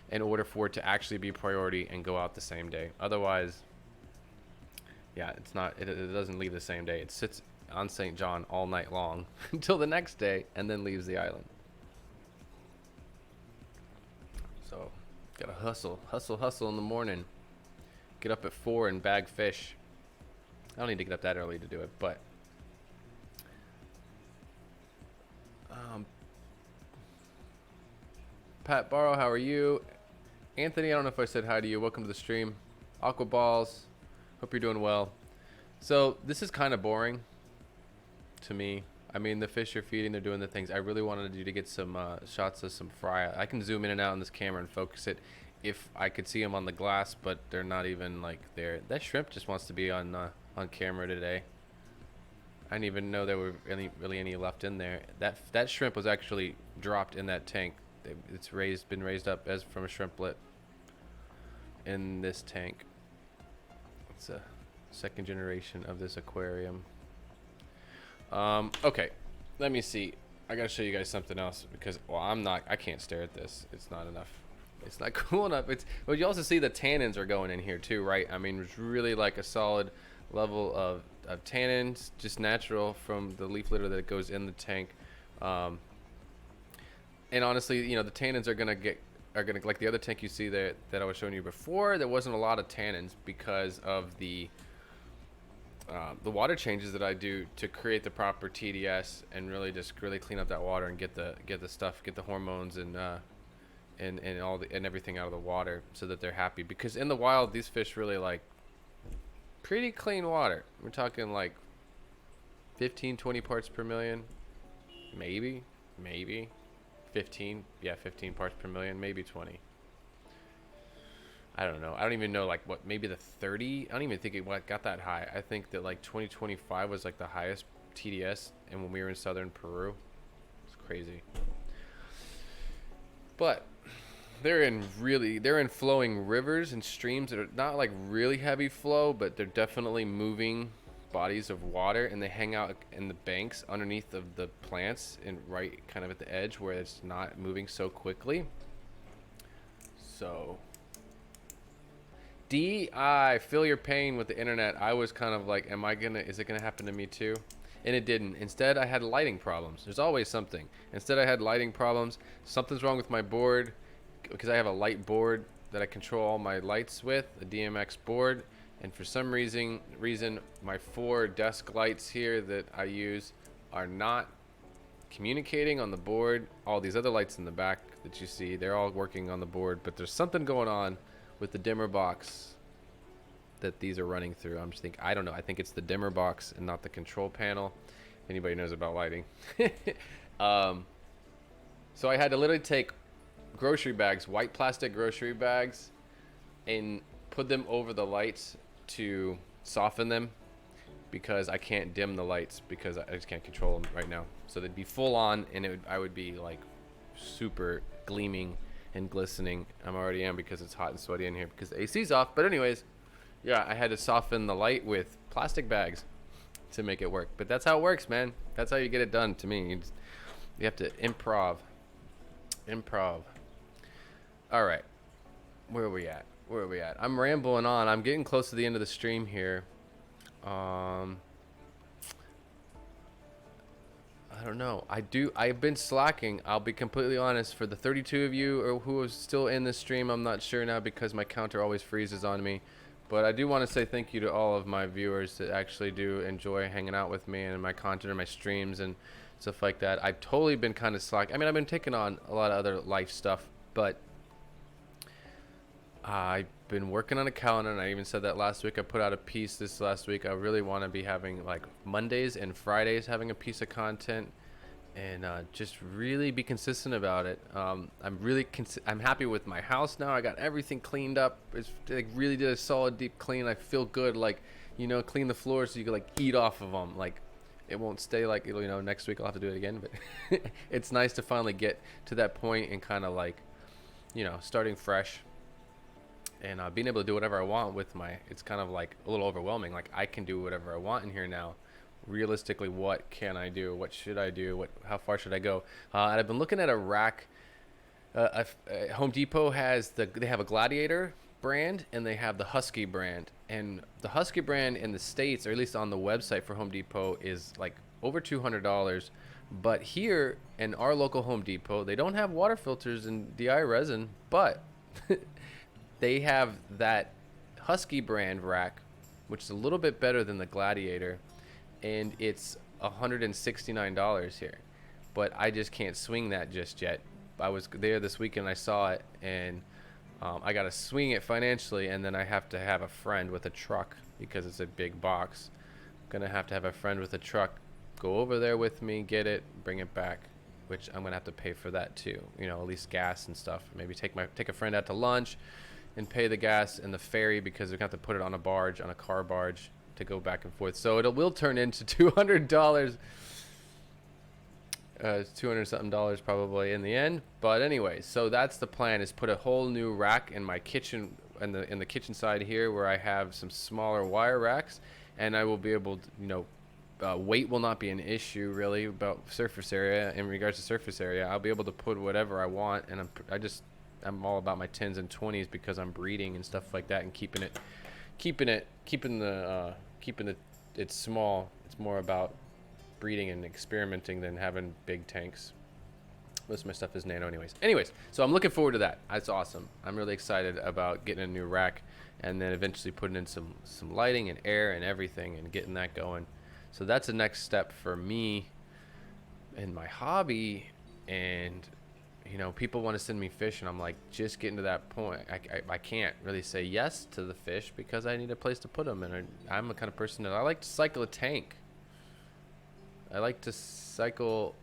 in order for it to actually be priority and go out the same day. Otherwise, yeah, it doesn't leave the same day. It sits on St. John all night long until the next day, and then leaves the island. So gotta hustle in the morning. Get up at 4 and bag fish. I don't need to get up that early to do it, but Pat Barrow, how are you? Anthony, I don't know if I said hi to you. Welcome to the stream. Aqua Balls, hope you're doing well. So this is kind of boring to me. I mean, the fish are feeding, they're doing the things. I really wanted you to get some shots of some fry. I can zoom in and out on this camera and focus it if I could see them on the glass, but they're not even like there. That shrimp just wants to be on camera today. I didn't even know there were really any left in there. That shrimp was actually dropped in that tank. It's been raised up as from a shrimplet in this tank. It's a second generation of this aquarium. Okay, let me see. I gotta show you guys something else because, well, I can't stare at this. It's not enough. It's not cool enough. It's but you also see the tannins are going in here too, right? I mean, it's really like a solid level of tannins, just natural from the leaf litter that goes in the tank. Um, and honestly, you know, the tannins are gonna like the other tank you see that I was showing you before. There wasn't a lot of tannins because of the water changes that I do to create the proper TDS and really clean up that water and get the stuff, get the hormones and all the and everything out of the water so that they're happy. Because in the wild, these fish really like pretty clean water. We're talking like 15, 20 parts per million, maybe 15. Yeah, 15 parts per million, maybe 20. I don't know. I don't even know like what maybe the 30. I don't even think it got that high. I think that like 2025 was like the highest TDS, and when we were in southern Peru, it's crazy. But they're in flowing rivers and streams that are not like really heavy flow, but they're definitely moving bodies of water, and they hang out in the banks underneath of the plants and right kind of at the edge where it's not moving so quickly. So I feel your pain with the internet. I was kind of like, is it gonna happen to me too? And it didn't. Instead, I had lighting problems. There's always something. Instead, I had lighting problems. Something's wrong with my board because I have a light board that I control all my lights with, a DMX board. And for some reason, my 4 desk lights here that I use are not communicating on the board. All these other lights in the back that you see, they're all working on the board, but there's something going on with the dimmer box that these are running through. I'm just thinking, I don't know. I think it's the dimmer box and not the control panel. If anybody knows about lighting. So I had to literally take grocery bags, white plastic grocery bags, and put them over the lights to soften them because I can't dim the lights because I just can't control them right now. So they'd be full on, and I would be like super gleaming and glistening. I'm already am because it's hot and sweaty in here because the AC's off. But anyways, yeah, I had to soften the light with plastic bags to make it work. But that's how it works, man. That's how you get it done. To me, you have to improv. All right, where are we at? I'm rambling on. I'm getting close to the end of the stream here. I don't know. I've been slacking. I'll be completely honest. For the 32 of you or who is still in this stream, I'm not sure now because my counter always freezes on me. But I do want to say thank you to all of my viewers that actually do enjoy hanging out with me and my content and my streams and stuff like that. I've totally been kind of slack. I mean, I've been taking on a lot of other life stuff, but I've been working on a calendar, and I even said that last week. I put out a piece this last week. I really want to be having like Mondays and Fridays having a piece of content, and just really be consistent about it. I'm happy with my house now. I got everything cleaned up. It's like really did a solid deep clean. I feel good. Like, you know, clean the floors so you can like eat off of them. Like, it won't stay like, you know, next week I'll have to do it again. But it's nice to finally get to that point and kind of like, you know, starting fresh. And being able to do whatever I want with it's kind of like a little overwhelming. Like, I can do whatever I want in here now. Realistically, what can I do? What should I do? How far should I go? And I've been looking at a rack. Home Depot they have a Gladiator brand and they have the Husky brand. And the Husky brand in the States, or at least on the website for Home Depot, is like over $200. But here in our local Home Depot, they don't have water filters and DI resin, but they have that Husky brand rack, which is a little bit better than the Gladiator, and it's $169 here. But I just can't swing that just yet. I was there this weekend, I saw it, and I got to swing it financially, and then I have to have a friend with a truck because it's a big box. I'm going to have a friend with a truck go over there with me, get it, bring it back, which I'm going to have to pay for that too. You know, at least gas and stuff. Maybe take a friend out to lunch and pay the gas and the ferry because they're going to have to put it on a car barge to go back and forth. So it will turn into $200, $200 something dollars probably in the end. But anyway, so that's the plan, is put a whole new rack in my kitchen, in the kitchen side here where I have some smaller wire racks, and I will be able to, you know, weight will not be an issue really about surface area. In regards to surface area, I'll be able to put whatever I want, and I'm all about my 10s and 20s because I'm breeding and stuff like that and keeping it small. It's more about breeding and experimenting than having big tanks. Most of my stuff is nano anyways. So I'm looking forward to that. That's awesome. I'm really excited about getting a new rack and then eventually putting in some lighting and air and everything and getting that going. So that's the next step for me in my hobby. And people want to send me fish, and I'm like, just getting to that point. I can't really say yes to the fish because I need a place to put them. And I'm the kind of person that I like to cycle a tank. I like to cycle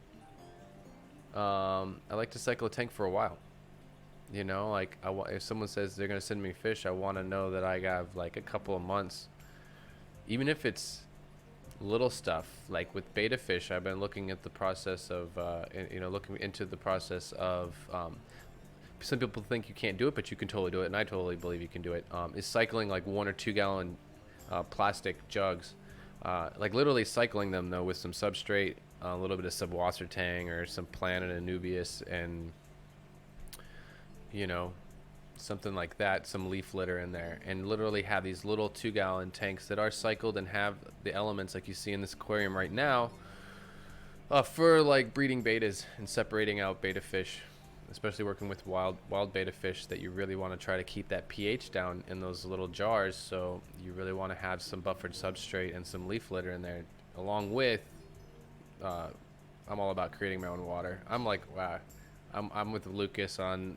a tank for a while. Like if someone says they're gonna send me fish, I want to know that I have like a couple of months, even if it's little stuff. Like with beta fish, I've been looking at the process of, looking into the process of. Some people think you can't do it, but you can totally do it, and I totally believe you can do it. Is cycling like 1 or 2 gallon plastic jugs, like literally cycling them though with some substrate, a little bit of subwassertang or some Planet Anubias, and something like that, some leaf litter in there, and literally have these little 2 gallon tanks that are cycled and have the elements like you see in this aquarium right now, for like breeding betas and separating out beta fish, especially working with wild beta fish, that you really want to try to keep that pH down in those little jars. So you really want to have some buffered substrate and some leaf litter in there, along with I'm all about creating my own water. I'm like, wow, I'm with Lucas on.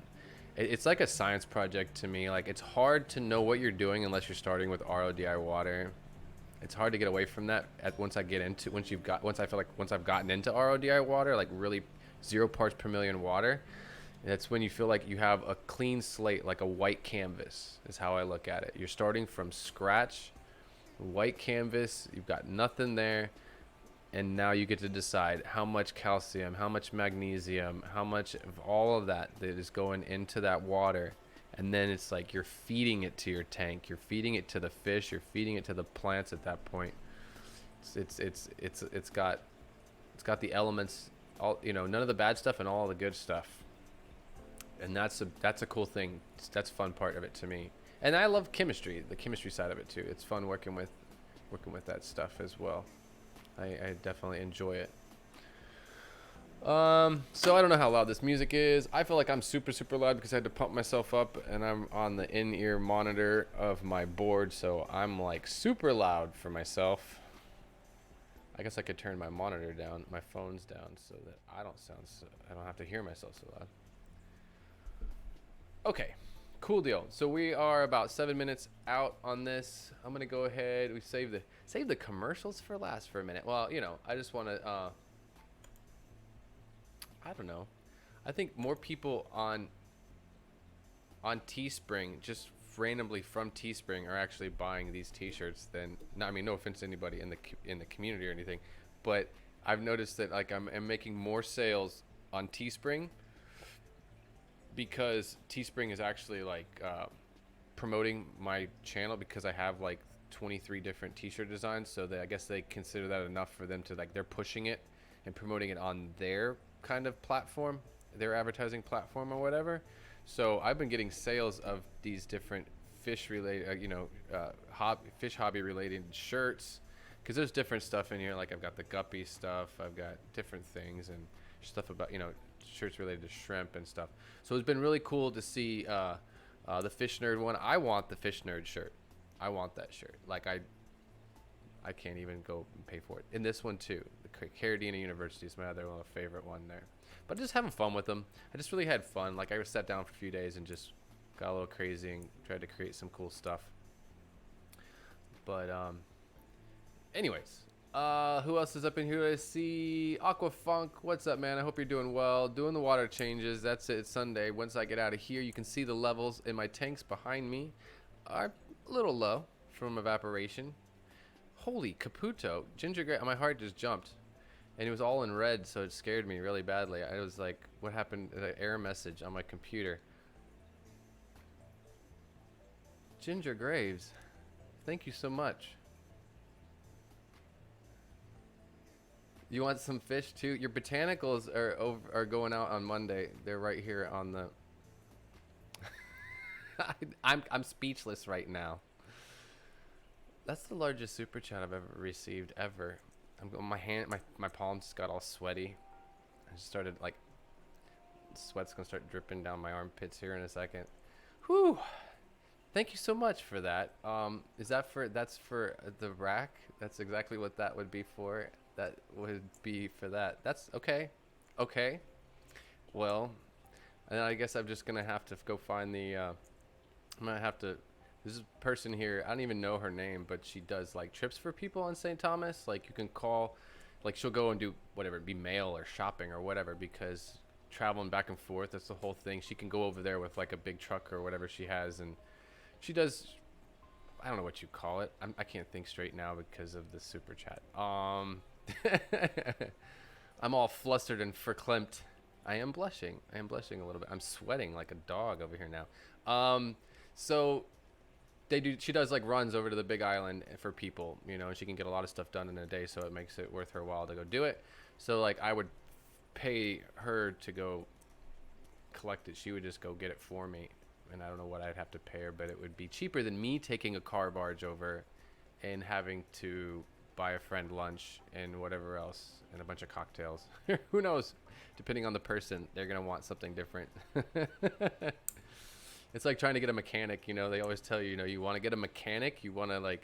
It's like a science project to me. Like, it's hard to know what you're doing unless you're starting with RODI water. It's hard to get away from that once I've gotten into RODI water, like really 0 parts per million water. That's when you feel like you have a clean slate, like a white canvas is how I look at it. You're starting from scratch, white canvas, you've got nothing there. And now you get to decide how much calcium, how much magnesium, how much of all of that is going into that water. And then it's like you're feeding it to your tank, you're feeding it to the fish, you're feeding it to the plants at that point. It's got the elements, all, none of the bad stuff and all the good stuff. And that's a cool thing. That's a fun part of it to me. And I love chemistry, the chemistry side of it too. It's fun working with that stuff as well. I definitely enjoy it. So I don't know how loud this music is. I feel like I'm super, super loud because I had to pump myself up, and I'm on the in-ear monitor of my board, so I'm like super loud for myself. I guess I could turn my monitor down, my phone's down, so that I don't have to hear myself so loud. Okay. Cool deal. So we are about 7 minutes out on this. I'm gonna go ahead. We save the commercials for last for a minute. Well, I just want to. I don't know. I think more people on Teespring, just randomly from Teespring, are actually buying these T-shirts than. I mean, no offense to anybody in the community or anything, but I've noticed that like I'm making more sales on Teespring, because Teespring is actually like promoting my channel, because I have like 23 different T-shirt designs. So I guess they consider that enough for them to, like, they're pushing it and promoting it on their kind of platform, their advertising platform or whatever. So I've been getting sales of these different fish related, fish hobby related shirts, because there's different stuff in here. Like I've got the guppy stuff, I've got different things and stuff about, shirts related to shrimp and stuff. So it's been really cool to see the Fish Nerd one. I want the Fish Nerd shirt. I want that shirt. Like I can't even go and pay for it. And this one too. The Carradina University is my other favorite one there. But just having fun with them. I just really had fun. Like I sat down for a few days and just got a little crazy and tried to create some cool stuff. But anyways. Who else is up in here? I see Aquafunk. What's up, man? I hope you're doing well. Doing the water changes. That's it. It's Sunday. Once I get out of here, you can see the levels in my tanks behind me are a little low from evaporation. Holy Caputo. Ginger Gray. My heart just jumped. And it was all in red, so it scared me really badly. I was like, what happened? An error message on my computer. Ginger Graves. Thank you so much. You want some fish too? Your botanicals are going out on Monday. They're right here on the I'm speechless right now. That's the largest super chat I've ever received ever. My palms just got all sweaty. I just started like sweat's gonna start dripping down my armpits here in a second. Whew. Thank you so much for that. Is that for that's for the rack? That's exactly what that would be for. That would be for that. That's okay. Okay. Well, and I guess I'm just gonna have to go find the. I'm gonna have to. This person here, I don't even know her name, but she does like trips for people on St. Thomas. Like you can call, like she'll go and do whatever, be mail or shopping or whatever, because traveling back and forth, that's the whole thing. She can go over there with like a big truck or whatever she has, and she does. I don't know what you call it. I can't think straight now because of the super chat. I'm all flustered and verklempt. I am blushing. I am blushing a little bit. I'm sweating like a dog over here now. So they do. She does like runs over to the Big Island for people, you know, and she can get a lot of stuff done in a day, so it makes it worth her while to go do it. So like I would pay her to go collect it. She would just go get it for me, and I don't know what I'd have to pay her, but it would be cheaper than me taking a car barge over and having to buy a friend lunch and whatever else and a bunch of cocktails. Who knows? Depending on the person, they're gonna want something different. It's like trying to get a mechanic, you know. They always tell you, you know, you want to get a mechanic, you want to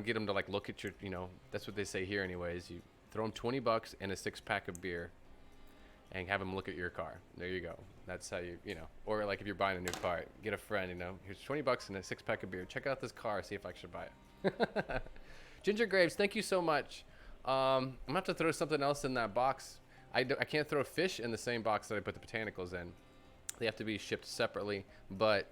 get them to like look at your, you know, that's what they say here anyways. You throw them $20 and a 6-pack of beer and have them look at your car. There you go. That's how you know. Or like if you're buying a new car, get a friend, you know, here's $20 and a 6-pack of beer. Check out this car, see if I should buy it. Ginger Graves, thank you so much. I'm gonna have to throw something else in that box. I can't throw fish in the same box that I put the botanicals in. They have to be shipped separately, but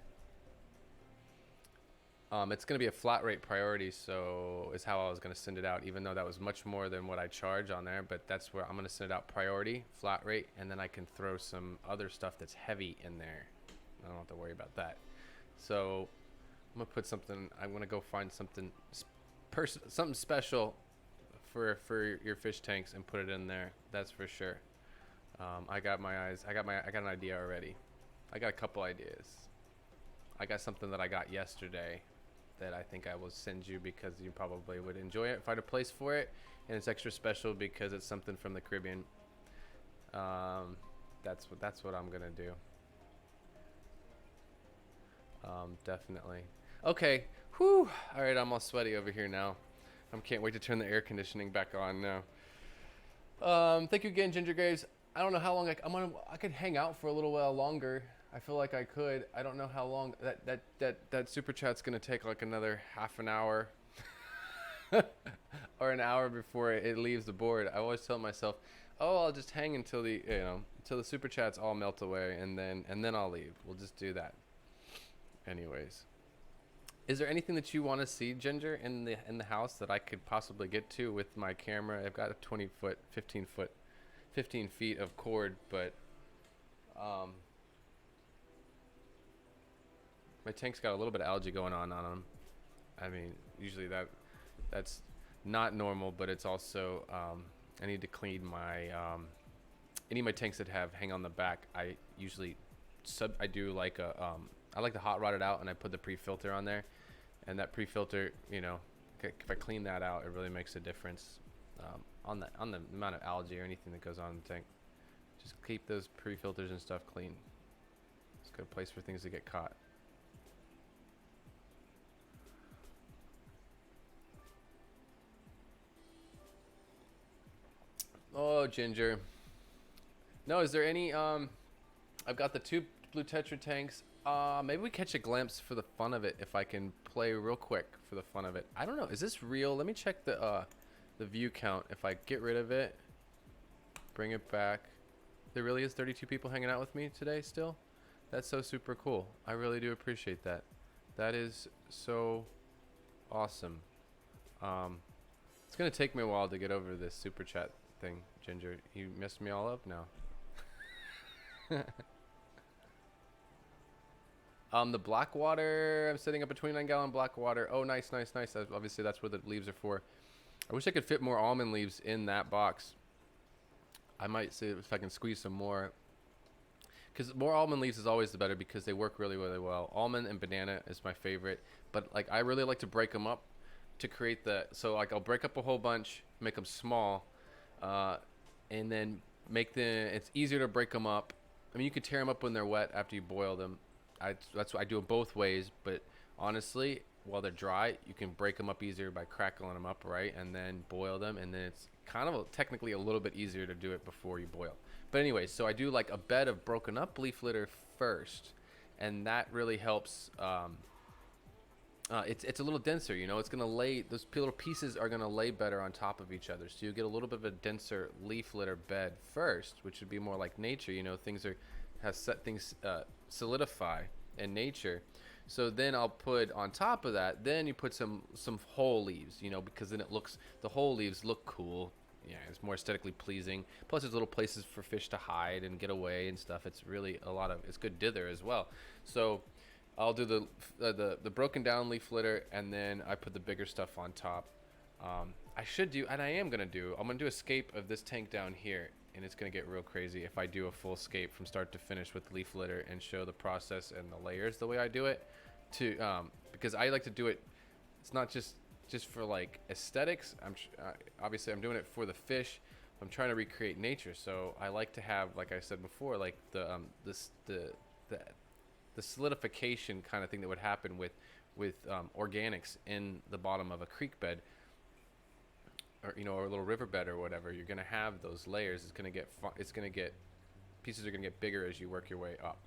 it's going to be a flat rate priority, so is how I was going to send it out, even though that was much more than what I charge on there. But that's where I'm going to send it out priority, flat rate, and then I can throw some other stuff that's heavy in there. I don't have to worry about that. So I'm going to put something, I'm going to go find something something special for your fish tanks and put it in there. That's for sure. I got an idea already. I got a couple ideas. I got something that I got yesterday that I think I will send you because you probably would enjoy it if I had a place for it, and it's extra special because it's something from the Caribbean. That's what I'm gonna do. Definitely. Okay. Whew. All right, I'm all sweaty over here now. I can't wait to turn the air conditioning back on now. Thank you again, Ginger Graves. I don't know how long I could hang out for a little while longer. I feel like I could. I don't know how long that super chat's gonna take, like another half an hour or an hour before it leaves the board. I always tell myself, oh, I'll just hang until until the super chats all melt away, and then I'll leave. We'll just do that. Anyways, is there anything that you want to see, Ginger, in the house that I could possibly get to with my camera? I've got a 20-foot, 15 feet of cord, but my tank's got a little bit of algae going on them. I mean, usually that's not normal, but it's also I need to clean my any of my tanks that hang on the back. I usually I do like a I like to hot rod it out, and I put the pre-filter on there, and that pre-filter, you know, if I clean that out, it really makes a difference on the amount of algae or anything that goes on in the tank. Just keep those pre-filters and stuff clean. It's a good place for things to get caught. Oh, Ginger. No, is there any I've got the 2 blue Tetra tanks. Maybe we catch a glimpse for the fun of it if I can play real quick for the fun of it. I don't know. Is this real? Let me check the view count. If I get rid of it, bring it back. There really is 32 people hanging out with me today still. That's so super cool. I really do appreciate that. That is so awesome. It's gonna take me a while to get over this super chat thing, Ginger. You messed me all up now. The black water, I'm setting up a 29-gallon black water. Oh, nice. Obviously, that's what the leaves are for. I wish I could fit more almond leaves in that box. I might see if I can squeeze some more. because more almond leaves is always the better because they work really, really well. Almond and banana is my favorite, but like I really like to break them up to create the. So like I'll break up a whole bunch, make them small, uh, and then make the. It's easier to break them up. I mean, you could tear them up when they're wet after you boil them. That's what I do it both ways, but honestly, while they're dry, you can break them up easier by crackling them up, right, and then boil them, and then it's kind of technically a little bit easier to do it before you boil. But anyway, so I do like a bed of broken up leaf litter first, and that really helps. It's a little denser, you know. It's gonna lay, those little pieces are gonna lay better on top of each other, so you get a little bit of a denser leaf litter bed first, which would be more like nature. You know, things are has set things solidify in nature. So then I'll put on top of that. Then you put some whole leaves, you know, because then it looks, the whole leaves look cool. Yeah, it's more aesthetically pleasing. Plus, there's little places for fish to hide and get away and stuff. It's really a lot of, it's good dither as well. So I'll do the broken down leaf litter, and then I put the bigger stuff on top. I should do, and I am gonna do. I'm gonna do a scape of this tank down here, and it's gonna get real crazy if I do a full scape from start to finish with leaf litter and show the process and the layers the way I do it. Because I like to do it. It's not just for like aesthetics. Obviously I'm doing it for the fish. I'm trying to recreate nature, so I like to have, like I said before, like the solidification kind of thing that would happen with organics in the bottom of a creek bed, or you know, or a little riverbed or whatever. You're gonna have those layers. It's gonna get pieces are gonna get bigger as you work your way up.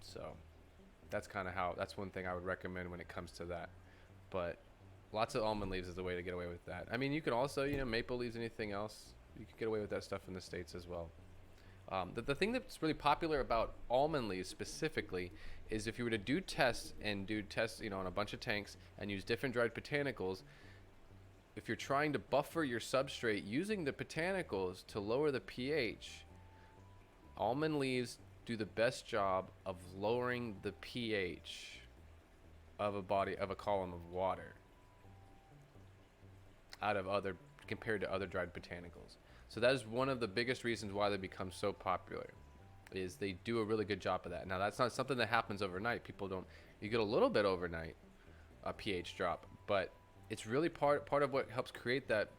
So that's kind of how, that's one thing I would recommend when it comes to that. But lots of almond leaves is the way to get away with that. I mean, you can also, you know, maple leaves, anything else, you could get away with that stuff in the States as well. The thing that's really popular about almond leaves specifically is if you were to do tests, you know, on a bunch of tanks and use different dried botanicals, if you're trying to buffer your substrate using the botanicals to lower the pH, almond leaves do the best job of lowering the pH of a column of water compared to other dried botanicals. So that is one of the biggest reasons why they become so popular, is they do a really good job of that. Now that's not something that happens overnight. You get a little bit overnight, a pH drop, but it's really part of what helps create that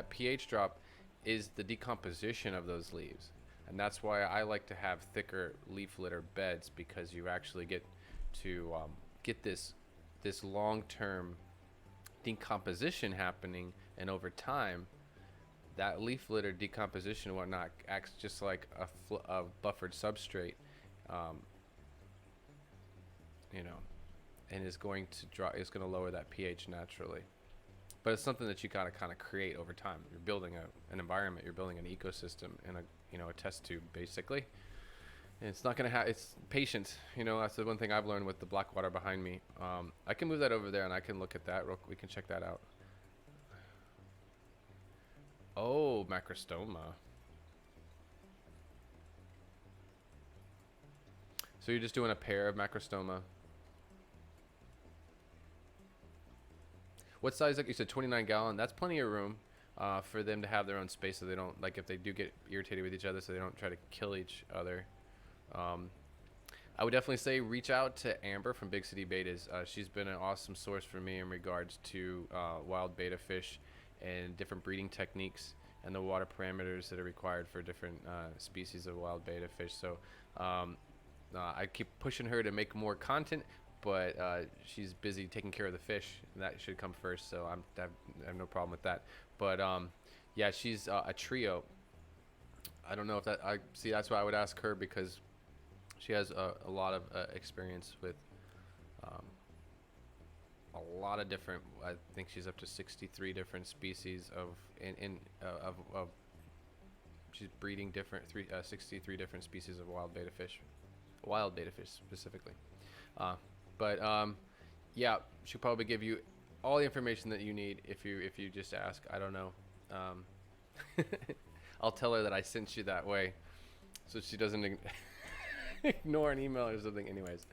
pH drop is the decomposition of those leaves. And that's why I like to have thicker leaf litter beds, because you actually get to get this long-term decomposition happening, and over time that leaf litter decomposition and whatnot acts just like a buffered substrate, you know, and is going to lower that pH naturally. But it's something that you gotta kind of create over time. You're building an environment, you're building an ecosystem in a test tube basically. And it's not gonna have, it's patience. You know, that's the one thing I've learned with the black water behind me. I can move that over there and I can look at that. We can check that out. Oh, macrostoma. So you're just doing a pair of macrostoma. What size? Like you said, 29 gallon. That's plenty of room for them to have their own space, so they don't, like, if they do get irritated with each other, so they don't try to kill each other. I would definitely say reach out to Amber from Big City Betas. She's been an awesome source for me in regards to wild beta fish and different breeding techniques and the water parameters that are required for different species of wild beta fish. So I keep pushing her to make more content, but she's busy taking care of the fish, and that should come first, so I have no problem with that. But yeah, she's a trio. I don't know if that, that's why I would ask her, because she has a lot of experience with a lot of different, I think she's up to 63 different species of she's breeding 63 different species of wild beta fish specifically. But yeah, she'll probably give you all the information that you need if you just ask. I don't know. I'll tell her that I sent you that way, so she doesn't ignore an email or something. Anyways,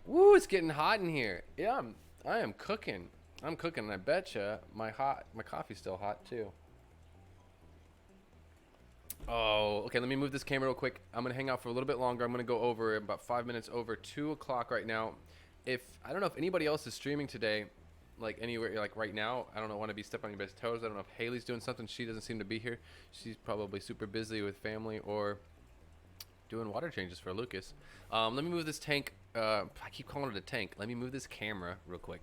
woo, it's getting hot in here. Yeah, I am cooking. I'm cooking, and I betcha my coffee's still hot too. Oh, okay. Let me move this camera real quick. I'm gonna hang out for a little bit longer. I'm gonna go over about 5 minutes over 2 o'clock right now. If I don't know if anybody else is streaming today, like anywhere, like right now. I don't know. Want to be stepping on anybody's toes. I don't know if Haley's doing something. She doesn't seem to be here. She's probably super busy with family or doing water changes for Lucas. Let me move this tank. I keep calling it a tank. Let me move this camera real quick.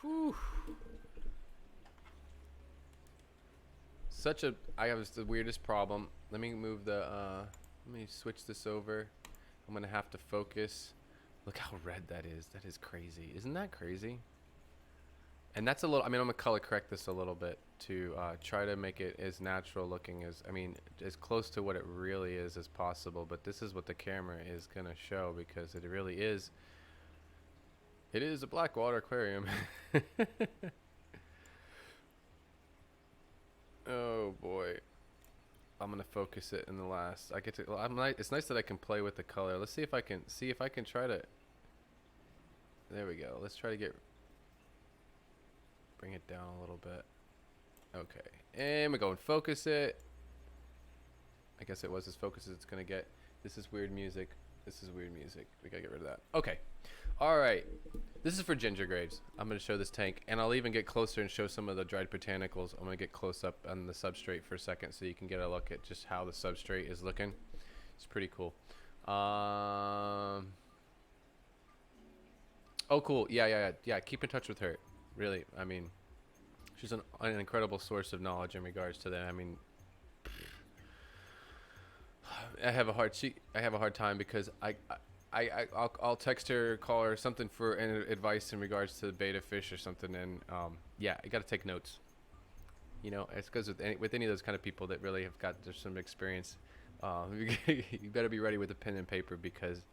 Whew. I have the weirdest problem. Let me move the, let me switch this over. I'm gonna have to focus. Look how red that is. That is crazy. Isn't that crazy? And that's a little, I mean, I'm gonna color correct this a little bit to try to make it as natural looking as, I mean, as close to what it really is as possible. But this is what the camera is gonna show because it really is. It is a Blackwater aquarium. Oh boy. I'm gonna focus it in the last. I get to. It's nice that I can play with the color. Let's see if I can try to. There we go. Let's try to bring it down a little bit. Okay, and we go and focus it. I guess it was as focused as it's gonna get. This is weird music. This is weird music. We gotta get rid of that. Okay. All right. This is for ginger graves. I'm gonna show this tank, and I'll even get closer and show some of the dried botanicals. I'm gonna get close up on the substrate for a second, so you can get a look at just how the substrate is looking. It's pretty cool. Oh, cool. Yeah. Keep in touch with her. Really. I mean, she's an incredible source of knowledge in regards to that. I mean, I have a hard time because I'll text her, call her, something for advice in regards to beta fish or something, and yeah, I got to take notes. You know, it's because with any of those kind of people that really have got there's some experience, you better be ready with a pen and paper because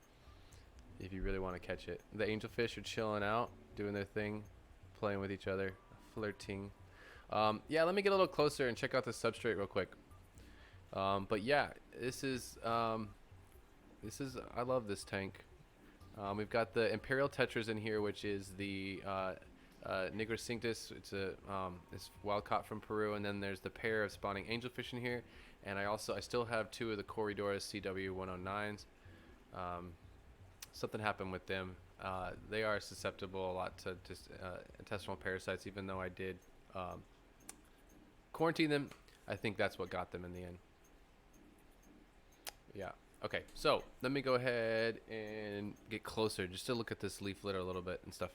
if you really want to catch it, the angelfish are chilling out, doing their thing, playing with each other, flirting. Yeah, let me get a little closer and check out the substrate real quick. But yeah, this is I love this tank. We've got the Imperial Tetras in here, which is the Nigrocinctus. It's wild caught from Peru, and then there's the pair of spawning angelfish in here, and I still have two of the Corydoras CW109s. Something happened with them. They are susceptible a lot to just intestinal parasites, even though I did quarantine them. I think that's what got them in the end. Yeah. Okay, so let me go ahead and get closer just to look at this leaf litter a little bit and stuff.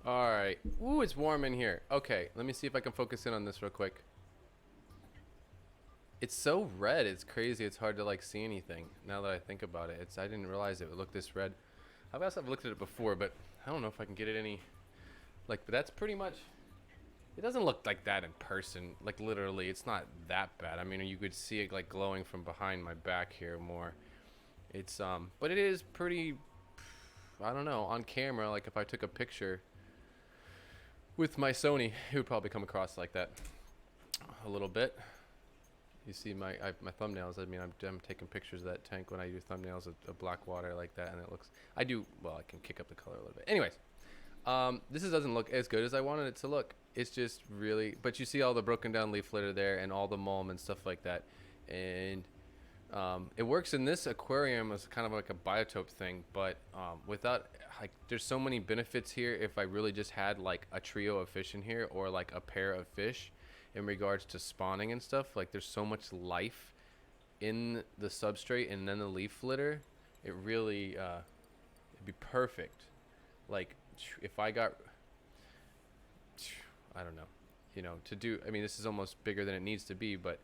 All right. Ooh, it's warm in here. Okay, let me see if I can focus in on this real quick. It's so red. It's crazy. It's hard to like see anything now that I think about it. I didn't realize it would look this red. I've looked at it before, but I don't know if I can get it any like. But that's pretty much. It doesn't look like that in person. Like literally, it's not that bad. I mean, you could see it like glowing from behind my back here more. It's but it is pretty. I don't know, on camera. Like if I took a picture with my Sony, it would probably come across like that a little bit. You see my thumbnails. I mean, I'm taking pictures of that tank when I do thumbnails of black water like that, and it looks. I do well. I can kick up the color a little bit. Anyways, this doesn't look as good as I wanted it to look. It's just really. But you see all the broken down leaf litter there, and all the mulm and stuff like that, and it works in this aquarium as kind of like a biotope thing, but without like, there's so many benefits here. If I really just had like a trio of fish in here, or like a pair of fish, in regards to spawning and stuff, like there's so much life in the substrate and then the leaf litter. It really, it'd be perfect. Like if I got, I don't know, you know, to do. I mean, this is almost bigger than it needs to be, but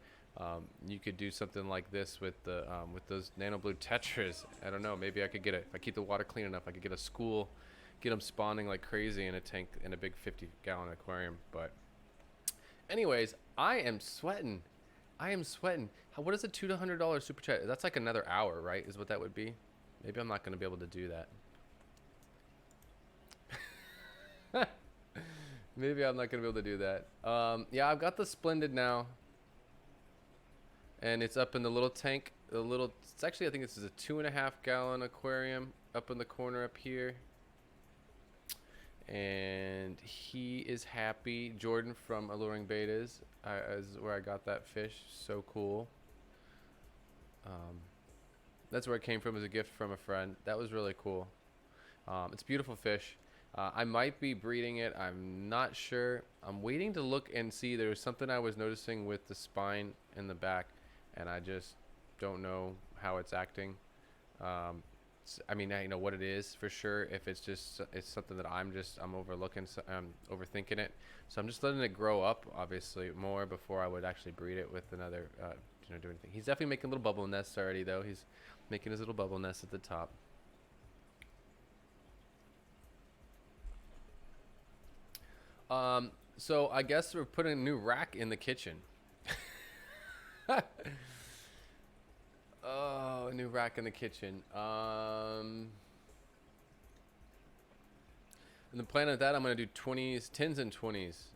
you could do something like this with the with those nano blue tetras. I don't know. Maybe I could get if I keep the water clean enough, I could get a school, get them spawning like crazy in a tank in a big 50-gallon aquarium. But anyways, I am sweating. I am sweating. What is a $200 super chat? That's like another hour, right? Is what that would be. Maybe I'm not gonna be able to do that. Maybe I'm not gonna be able to do that. Yeah, I've got the Splendid now. And it's up in the little tank, it's actually, I think this is a 2.5-gallon aquarium up in the corner up here. And he is happy. Jordan from Alluring Betas is where I got that fish. So cool. That's where it came from as a gift from a friend. That was really cool. It's a beautiful fish. I might be breeding it. I'm not sure. I'm waiting to look and see. There was something I was noticing with the spine in the back, and I just don't know how it's acting. I mean, I know what it is for sure. If it's just, it's something that I'm overlooking, so I'm overthinking it. So I'm just letting it grow up, obviously, more before I would actually breed it with another, do anything. He's definitely making little bubble nests already, though. He's making his little bubble nest at the top. So I guess we're putting a new rack in the kitchen. Oh, a new rack in the kitchen. And the plan of that, I'm gonna do 20s, 10s, and 20s.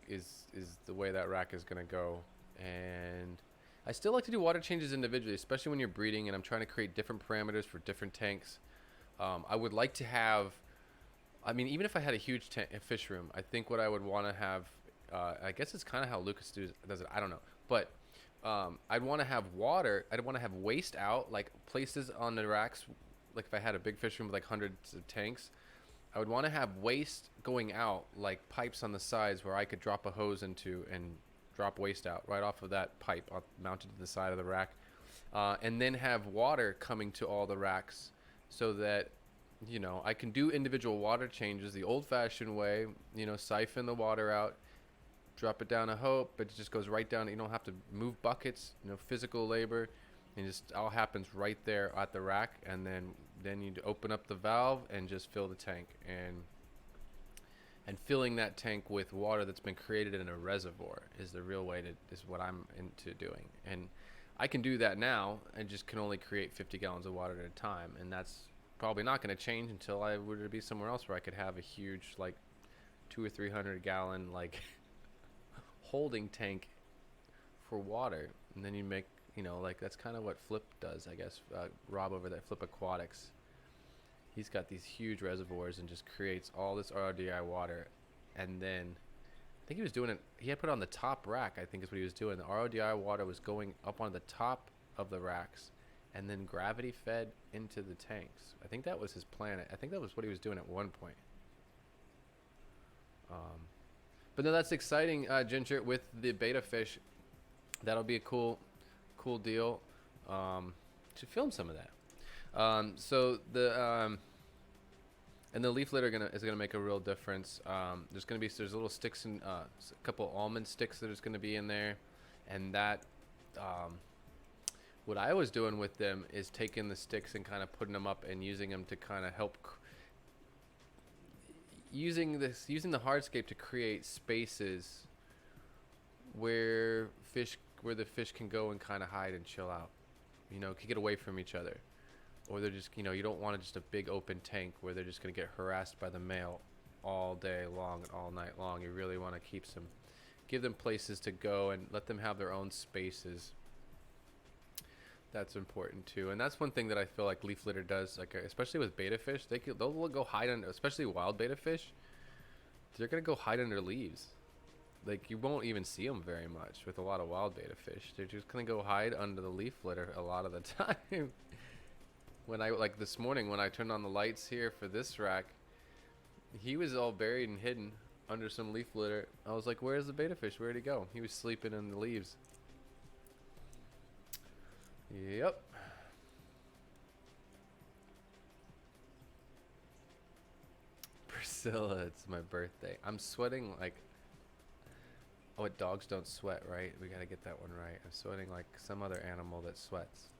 Is the way that rack is gonna go. And I still like to do water changes individually, especially when you're breeding and I'm trying to create different parameters for different tanks. I would like to have. I mean, even if I had a huge fish room, I think what I would want to have, I guess it's kind of how Lucas does it. I don't know, but I'd want to have water. I'd want to have waste out, like places on the racks. Like if I had a big fish room with like hundreds of tanks, I would want to have waste going out, like pipes on the sides where I could drop a hose into and drop waste out right off of that pipe mounted to the side of the rack, and then have water coming to all the racks so that, you know, I can do individual water changes the old-fashioned way, you know, siphon the water out, drop it down a hose, but it just goes right down. You don't have to move buckets, you know, physical labor, and just all happens right there at the rack. And then you open up the valve and just fill the tank, and filling that tank with water that's been created in a reservoir is the real way is what I'm into doing. And I can do that now. I just can only create 50 gallons of water at a time, and that's probably not going to change until I were to be somewhere else where I could have a huge, like 200 or 300 gallon like holding tank for water. And then you make, you know, like that's kind of what Flip does, I guess. Rob over there, Flip Aquatics, he's got these huge reservoirs and just creates all this RODI water. And then I think he was doing it, he had put it on the top rack, I think is what he was doing. The RODI water was going up on the top of the racks and then gravity fed into the tanks. I think that was his plan. I think that was what he was doing at one point. But no, that's exciting, Ginger, with the beta fish. That'll be a cool deal. To film some of that. So the and the leaf litter is gonna make a real difference. There's little sticks and a couple almond sticks that is gonna be in there, and that. What I was doing with them is taking the sticks and kind of putting them up and using them to kind of help using the hardscape to create spaces where the fish can go and kind of hide and chill out, you know, can get away from each other. Or they're just, you know, you don't want just a big open tank where they're just going to get harassed by the male all day long and all night long. You really want to keep some give them places to go and let them have their own spaces. That's important too, and that's one thing that I feel like leaf litter does. Like especially with betta fish, they'll go hide under, especially wild betta fish. They're gonna go hide under leaves. Like you won't even see them very much with a lot of wild betta fish. They're just gonna go hide under the leaf litter a lot of the time. When I like this morning when I turned on the lights here for this rack, he was all buried and hidden under some leaf litter. I was like, "Where's the betta fish? Where'd he go?" He was sleeping in the leaves. Yep. Priscilla, it's my birthday. I'm sweating like, oh, dogs don't sweat, right? We gotta get that one right. I'm sweating like some other animal that sweats.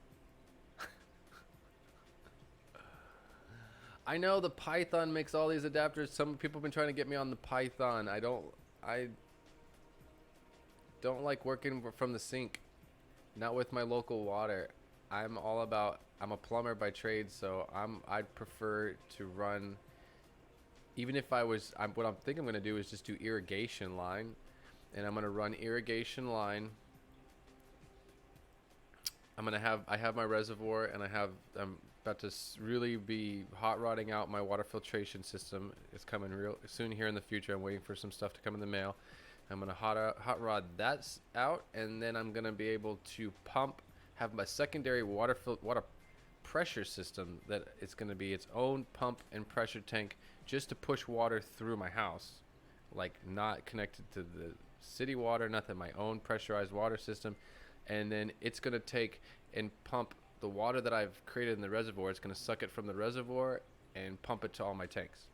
I know the Python makes all these adapters. Some people have been trying to get me on the Python. I don't like working from the sink. Not with my local water. I'm a plumber by trade, so I'd prefer to run, even if what I'm thinking I'm gonna do is just do irrigation line, and I'm gonna run irrigation line. I have my reservoir, and I'm about to really be hot rodding out my water filtration system. It's coming real soon here in the future. I'm waiting for some stuff to come in the mail. I'm gonna hot rod that out, and then I'm gonna be able to have my secondary water pressure system that it's gonna be its own pump and pressure tank just to push water through my house, like not connected to the city water, nothing. My own pressurized water system, and then it's gonna take and pump the water that I've created in the reservoir. It's gonna suck it from the reservoir and pump it to all my tanks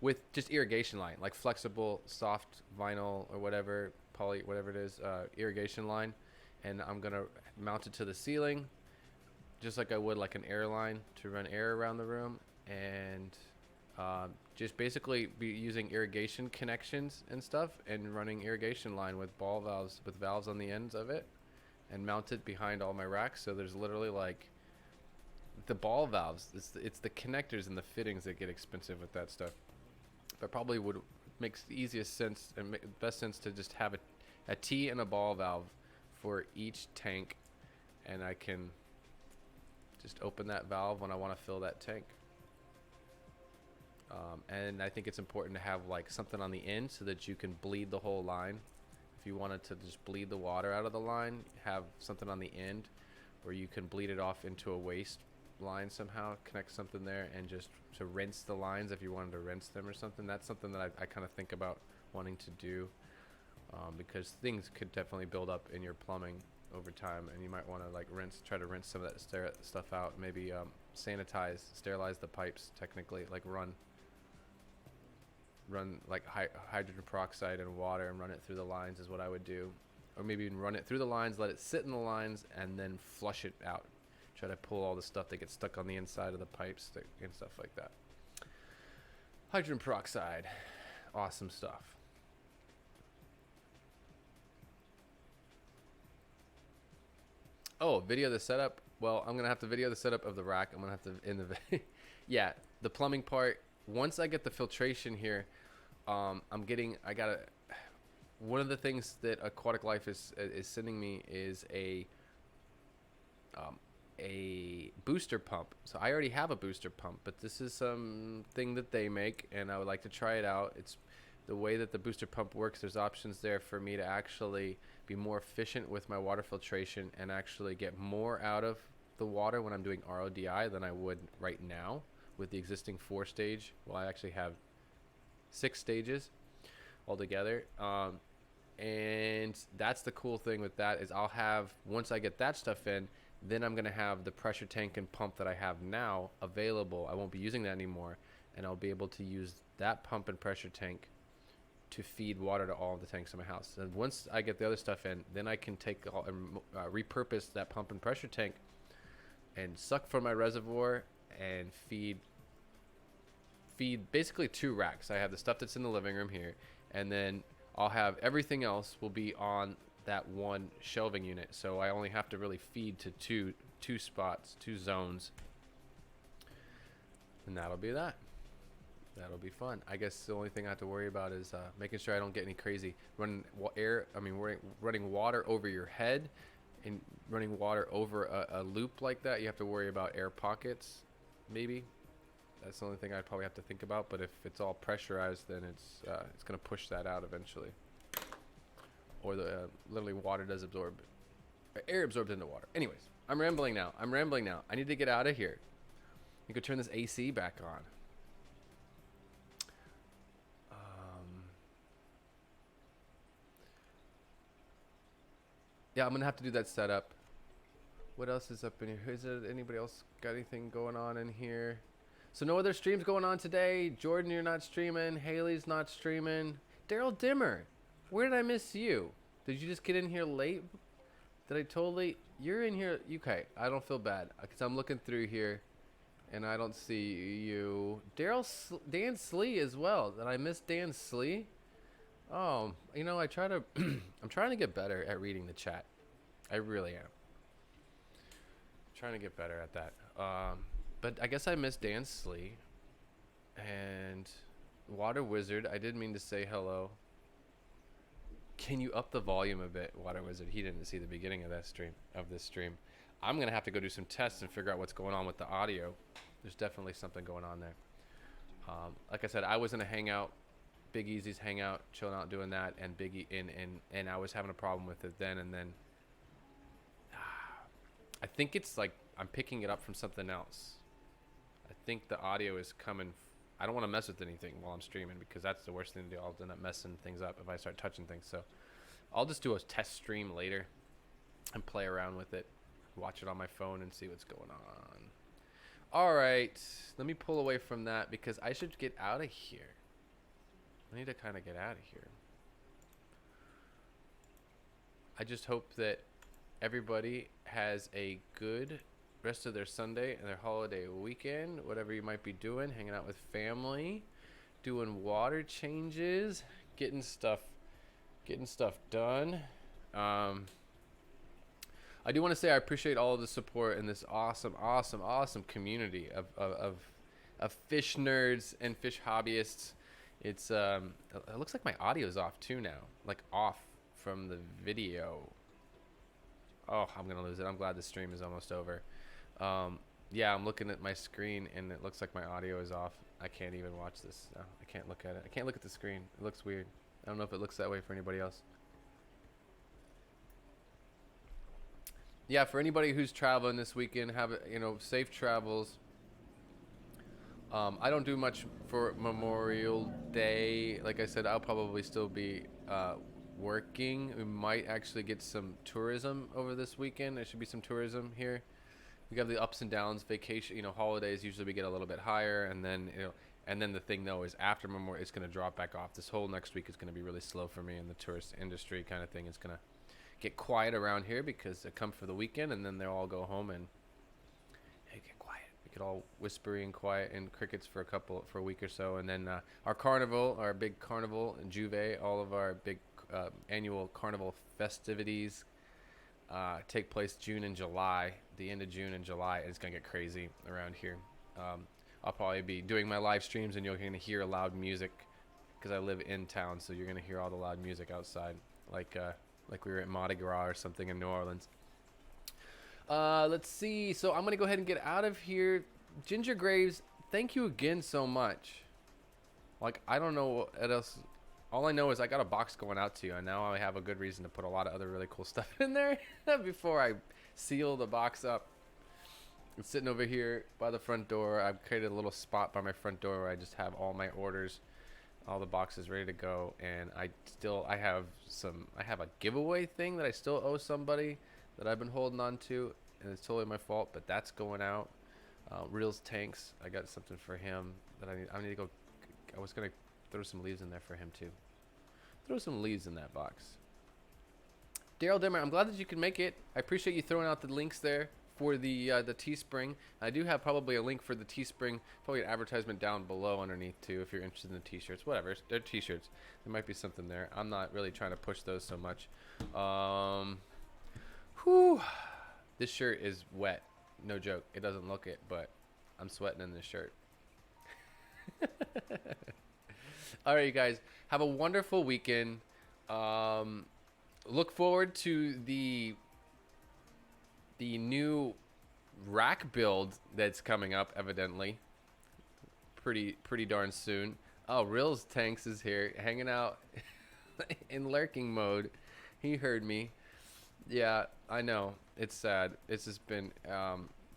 with just irrigation line, like flexible soft vinyl or whatever, poly, whatever it is, irrigation line. And I'm gonna mount it to the ceiling just like I would like an air line to run air around the room, and just basically be using irrigation connections and stuff and running irrigation line with ball valves, with valves on the ends of it, and mount it behind all my racks. So there's literally like the ball valves, it's the connectors and the fittings that get expensive with that stuff. But probably would makes the easiest sense and best sense to just have a T and a ball valve for each tank, and I can just open that valve when I want to fill that tank. And I think it's important to have like something on the end so that you can bleed the whole line. If you wanted to just bleed the water out of the line, have something on the end where you can bleed it off into a waste line somehow, connect something there, and just to rinse the lines if you wanted to rinse them or something. That's something that I kind of think about wanting to do, because things could definitely build up in your plumbing over time, and you might want to like try to rinse some of that stuff out. Maybe sterilize the pipes technically, like run like hydrogen peroxide and water and run it through the lines is what I would do. Or maybe even run it through the lines, let it sit in the lines, and then flush it out. Try to pull all the stuff that gets stuck on the inside of the pipes and stuff like that. Hydrogen peroxide, awesome stuff. Oh, video the setup. Well, I'm gonna have to video the setup of the rack. I'm gonna have to in the yeah, the plumbing part. Once I get the filtration here, one of the things that Aquatic Life is sending me is a booster pump. So I already have a booster pump, but this is something that they make, and I would like to try it out. It's the way that the booster pump works. There's options there for me to actually be more efficient with my water filtration and actually get more out of the water when I'm doing RODI than I would right now with the existing 4-stage. Well, I actually have 6 stages altogether. And that's the cool thing with that is I'll have, once I get that stuff in, then I'm going to have the pressure tank and pump that I have now available. I won't be using that anymore, and I'll be able to use that pump and pressure tank to feed water to all of the tanks in my house. And once I get the other stuff in, then I can take and repurpose that pump and pressure tank and suck from my reservoir and feed basically 2 racks. I have the stuff that's in the living room here, and then I'll have everything else will be on that one shelving unit. So I only have to really feed to two spots, 2 zones, and that'll be that. That'll be fun. I guess the only thing I have to worry about is making sure I don't get any crazy running water over your head and running water over a loop like that. You have to worry about air pockets, maybe. That's the only thing I'd probably have to think about. But if it's all pressurized, then it's gonna push that out eventually. Or the literally water does absorb, air absorbs into water. Anyways, I'm rambling now. I need to get out of here. You could turn this AC back on. Yeah, I'm gonna have to do that setup. What else is up in here? Is there anybody else got anything going on in here? So no other streams going on today. Jordan, you're not streaming. Haley's not streaming. Daryl Dimmer, where did I miss you? Did you just get in here late? Did I totally? You're in here. Okay, I don't feel bad because I'm looking through here, and I don't see you. Dan Slee as well. Did I miss Dan Slee? Oh, you know, I try to. I'm trying to get better at reading the chat. I really am. Trying to get better at that. But I guess I missed Dan Slee and Water Wizard. I did mean to say hello. Can you up the volume a bit, Water Wizard? He didn't see the beginning of that stream. I'm gonna have to go do some tests and figure out what's going on with the audio. There's definitely something going on there. Like I said, I was in a hangout, Big Easy's hangout, chilling out doing that, and Biggie and I was having a problem with it then, and then I think it's like I'm picking it up from something else. I think the audio is coming. I don't want to mess with anything while I'm streaming because that's the worst thing to do. I'll end up messing things up if I start touching things. So I'll just do a test stream later and play around with it, watch it on my phone and see what's going on. All right, let me pull away from that because I should get out of here. I need to kind of get out of here. I just hope that everybody has a good rest of their Sunday and their holiday weekend, whatever you might be doing, hanging out with family, doing water changes, getting stuff done. I do want to say I appreciate all of the support in this awesome community of fish nerds and fish hobbyists. It's it looks like my audio's off too now, like off from the video. Oh, I'm gonna lose it. I'm glad the stream is almost over. Yeah, I'm looking at my screen and it looks like my audio is off. I can't even watch this. No, I can't look at it. I can't look at the screen. It looks weird. I don't know if it looks that way for anybody else. Yeah, for anybody who's traveling this weekend, have safe travels. I don't do much for Memorial Day. Like I said, I'll probably still be working. We might actually get some tourism over this weekend. There should be some tourism here. We have the ups and downs. Vacation, holidays usually we get a little bit higher, and then the thing though is after Memorial, it's going to drop back off. This whole next week is going to be really slow for me in the tourist industry kind of thing. It's going to get quiet around here because they come for the weekend and then they'll all go home and hey, get quiet. We get all whispery and quiet and crickets for a week or so, and then our big carnival in Juve, all of our big annual carnival festivities take place June and July, the end of June and July, and it's gonna get crazy around here. I'll probably be doing my live streams and you're gonna hear loud music because I live in town, so you're gonna hear all the loud music outside, like we were at Mardi Gras or something in New Orleans. Let's see. So I'm gonna go ahead and get out of here. Ginger Graves, thank you again so much. Like, I don't know what else. All I know is I got a box going out to you, and now I have a good reason to put a lot of other really cool stuff in there before I seal the box up. It's sitting over here by the front door. I've created a little spot by my front door where I just have all my orders, all the boxes ready to go, and I have a giveaway thing that I still owe somebody that I've been holding on to, and it's totally my fault, but that's going out. Reels Tanks, I got something for him that I need to go. I was gonna throw some leaves in there for him too. Throw some leaves in that box. Daryl Dimmer, I'm glad that you can make it. I appreciate you throwing out the links there for the Teespring. I do have probably a link for the Teespring, probably an advertisement down below underneath too if you're interested in the t-shirts. Whatever, they're t-shirts. There might be something there. I'm not really trying to push those so much. This shirt is wet. No joke. It doesn't look it, but I'm sweating in this shirt. All right, you guys, have a wonderful weekend. Um, Look forward to the new rack build that's coming up, evidently, pretty darn soon. Oh, Reels Tanks is here, hanging out in lurking mode. He heard me. Yeah, I know. It's sad. It's just been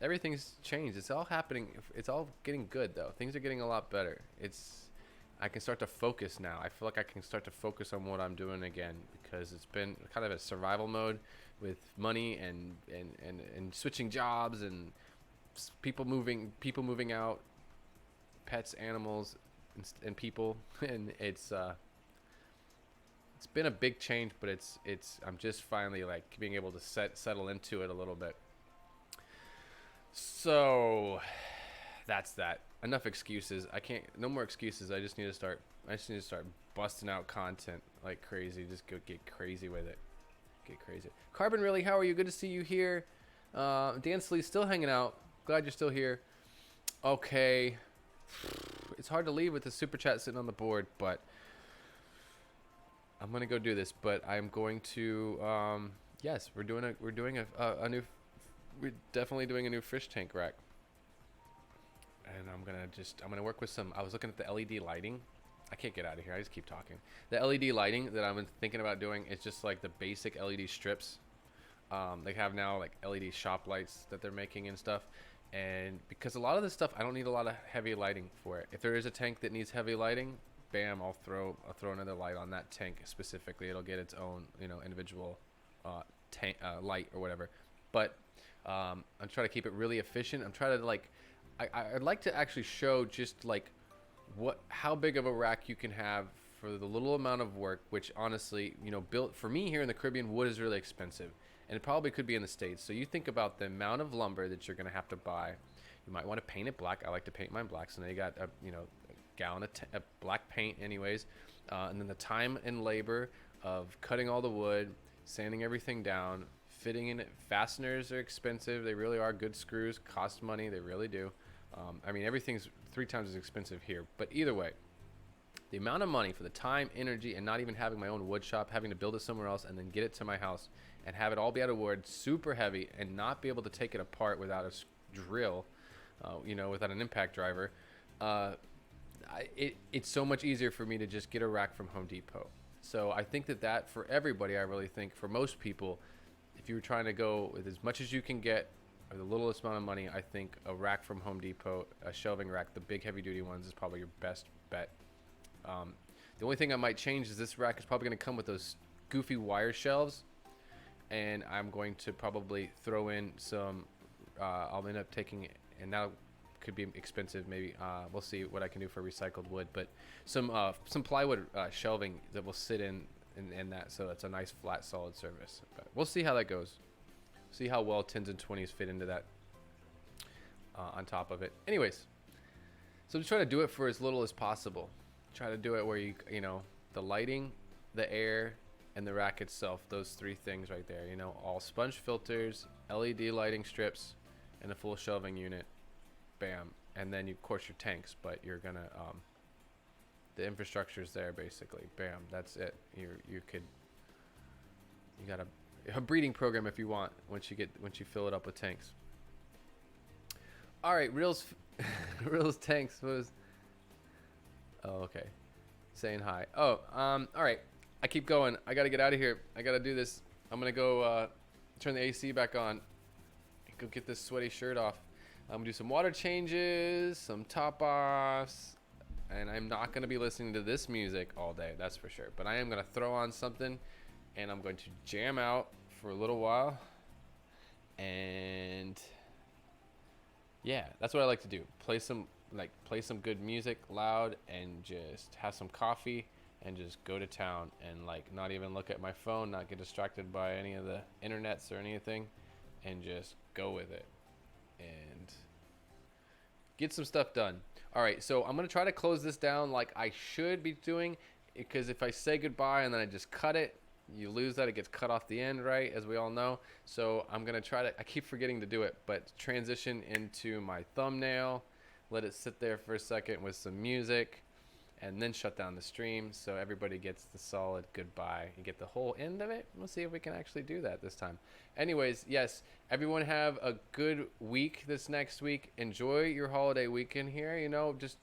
everything's changed. It's all happening. It's all getting good though. Things are getting a lot better. I can start to focus now. I feel like I can start to focus on what I'm doing again because it's been kind of a survival mode with money and switching jobs and people moving out, pets, animals, and people, and it's been a big change, but it's I'm just finally like being able to settle into it a little bit. So that's that. Enough excuses. I can't. No more excuses. I just need to start. I just need to start busting out content like crazy. Just go get crazy with it. Get crazy. Carbon, really? How are you? Good to see you here. Dan Slee still hanging out. Glad you're still here. Okay. It's hard to leave with the super chat sitting on the board, but I'm gonna go do this. But I'm going to. Yes, we're doing a new. We're definitely doing a new fish tank rack. And I'm gonna work with some. I was looking at the LED lighting. I can't get out of here. I just keep talking. The LED lighting that I've been thinking about doing is just like the basic LED strips. They have now like LED shop lights that they're making and stuff. And because a lot of this stuff, I don't need a lot of heavy lighting for it. If there is a tank that needs heavy lighting, bam, I'll throw another light on that tank specifically. It'll get its own, individual tank light or whatever. But I'm trying to keep it really efficient. I'm trying to like. I'd like to actually show just like how big of a rack you can have for the little amount of work, which honestly, built for me here in the Caribbean, wood is really expensive, and it probably could be in the States. So you think about the amount of lumber that you're going to have to buy. You might want to paint it black. I like to paint mine black. So now you got a gallon of black paint anyways, and then the time and labor of cutting all the wood, sanding everything down, fitting in it. Fasteners are expensive. They really are. Good screws cost money. They really do. I mean, everything's 3 times as expensive here. But either way, the amount of money for the time, energy, and not even having my own wood shop, having to build it somewhere else and then get it to my house and have it all be out of wood, super heavy, and not be able to take it apart without a drill, without an impact driver, it's so much easier for me to just get a rack from Home Depot. So I think that for everybody, I really think for most people, if you were trying to go with as much as you can get or the littlest amount of money, I think a rack from Home Depot, a shelving rack, the big heavy duty ones, is probably your best bet. The only thing I might change is this rack is probably going to come with those goofy wire shelves, and I'm going to probably throw in some. I'll end up taking, and that could be expensive. Maybe we'll see what I can do for recycled wood, but some plywood shelving that will sit in that, so it's a nice flat solid surface. But we'll see how that goes. See how well 10s and 20s fit into that on top of it. Anyways, so just try to do it for as little as possible. Try to do it where the lighting, the air, and the rack itself, those 3 things right there, all sponge filters, LED lighting strips, and a full shelving unit. Bam. And then of course your tanks, but you're gonna the infrastructure's there basically. Bam, that's it. You got a breeding program if you want once you fill it up with tanks. All right, Reels Tanks was. Oh, okay. Saying hi. Oh, all right. I keep going. I gotta get out of here. I gotta do this. I'm gonna go turn the AC back on. Go get this sweaty shirt off. I'm gonna do some water changes, some top offs, and I'm not gonna be listening to this music all day. That's for sure. But I am gonna throw on something, and I'm going to jam out for a little while. And yeah, that's what I like to do. Play some good music loud and just have some coffee and just go to town and not even look at my phone, not get distracted by any of the internets or anything, and just go with it and get some stuff done. All right, so I'm going to try to close this down like I should be doing, because if I say goodbye and then I just cut it, you lose that. It gets cut off the end, right, as we all know. So I'm going to try to, I keep forgetting to do it, but transition into my thumbnail, let it sit there for a second with some music, and then shut down the stream so everybody gets the solid goodbye. You get the whole end of it. We'll see if we can actually do that this time. Anyways, yes, everyone have a good week this next week. Enjoy your holiday weekend here. You know, just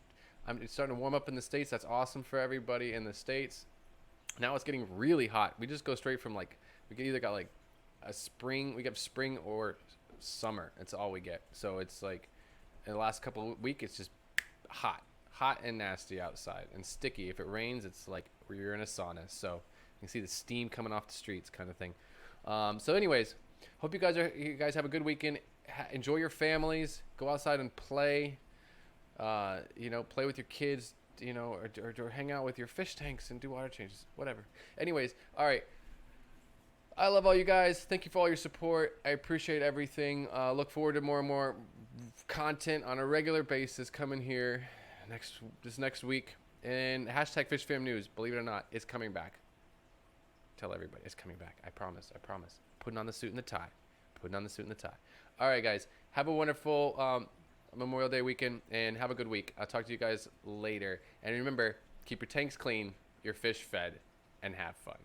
it's starting to warm up in the States. That's awesome for everybody in the States. Now it's getting really hot. We just go straight from like, we either got like a spring, we get spring or summer. That's all we get. So it's like in the last couple of weeks, it's just hot and nasty outside and sticky. If it rains, it's like you're in a sauna. So you can see the steam coming off the streets, kind of thing. So, anyways, hope you guys have a good weekend. Enjoy your families. Go outside and play. You know, play with your kids. You know, or hang out with your fish tanks and do water changes. Whatever. Anyways, all right. I love all you guys. Thank you for all your support. I appreciate everything. Look forward to more and more content on a regular basis coming here this next week. And hashtag FishFamNews, believe it or not, is coming back. Tell everybody it's coming back. I promise. Putting on the suit and the tie. All right, guys. Have a wonderful Memorial Day weekend and have a good week. I'll talk to you guys later. And remember, keep your tanks clean, your fish fed, and have fun.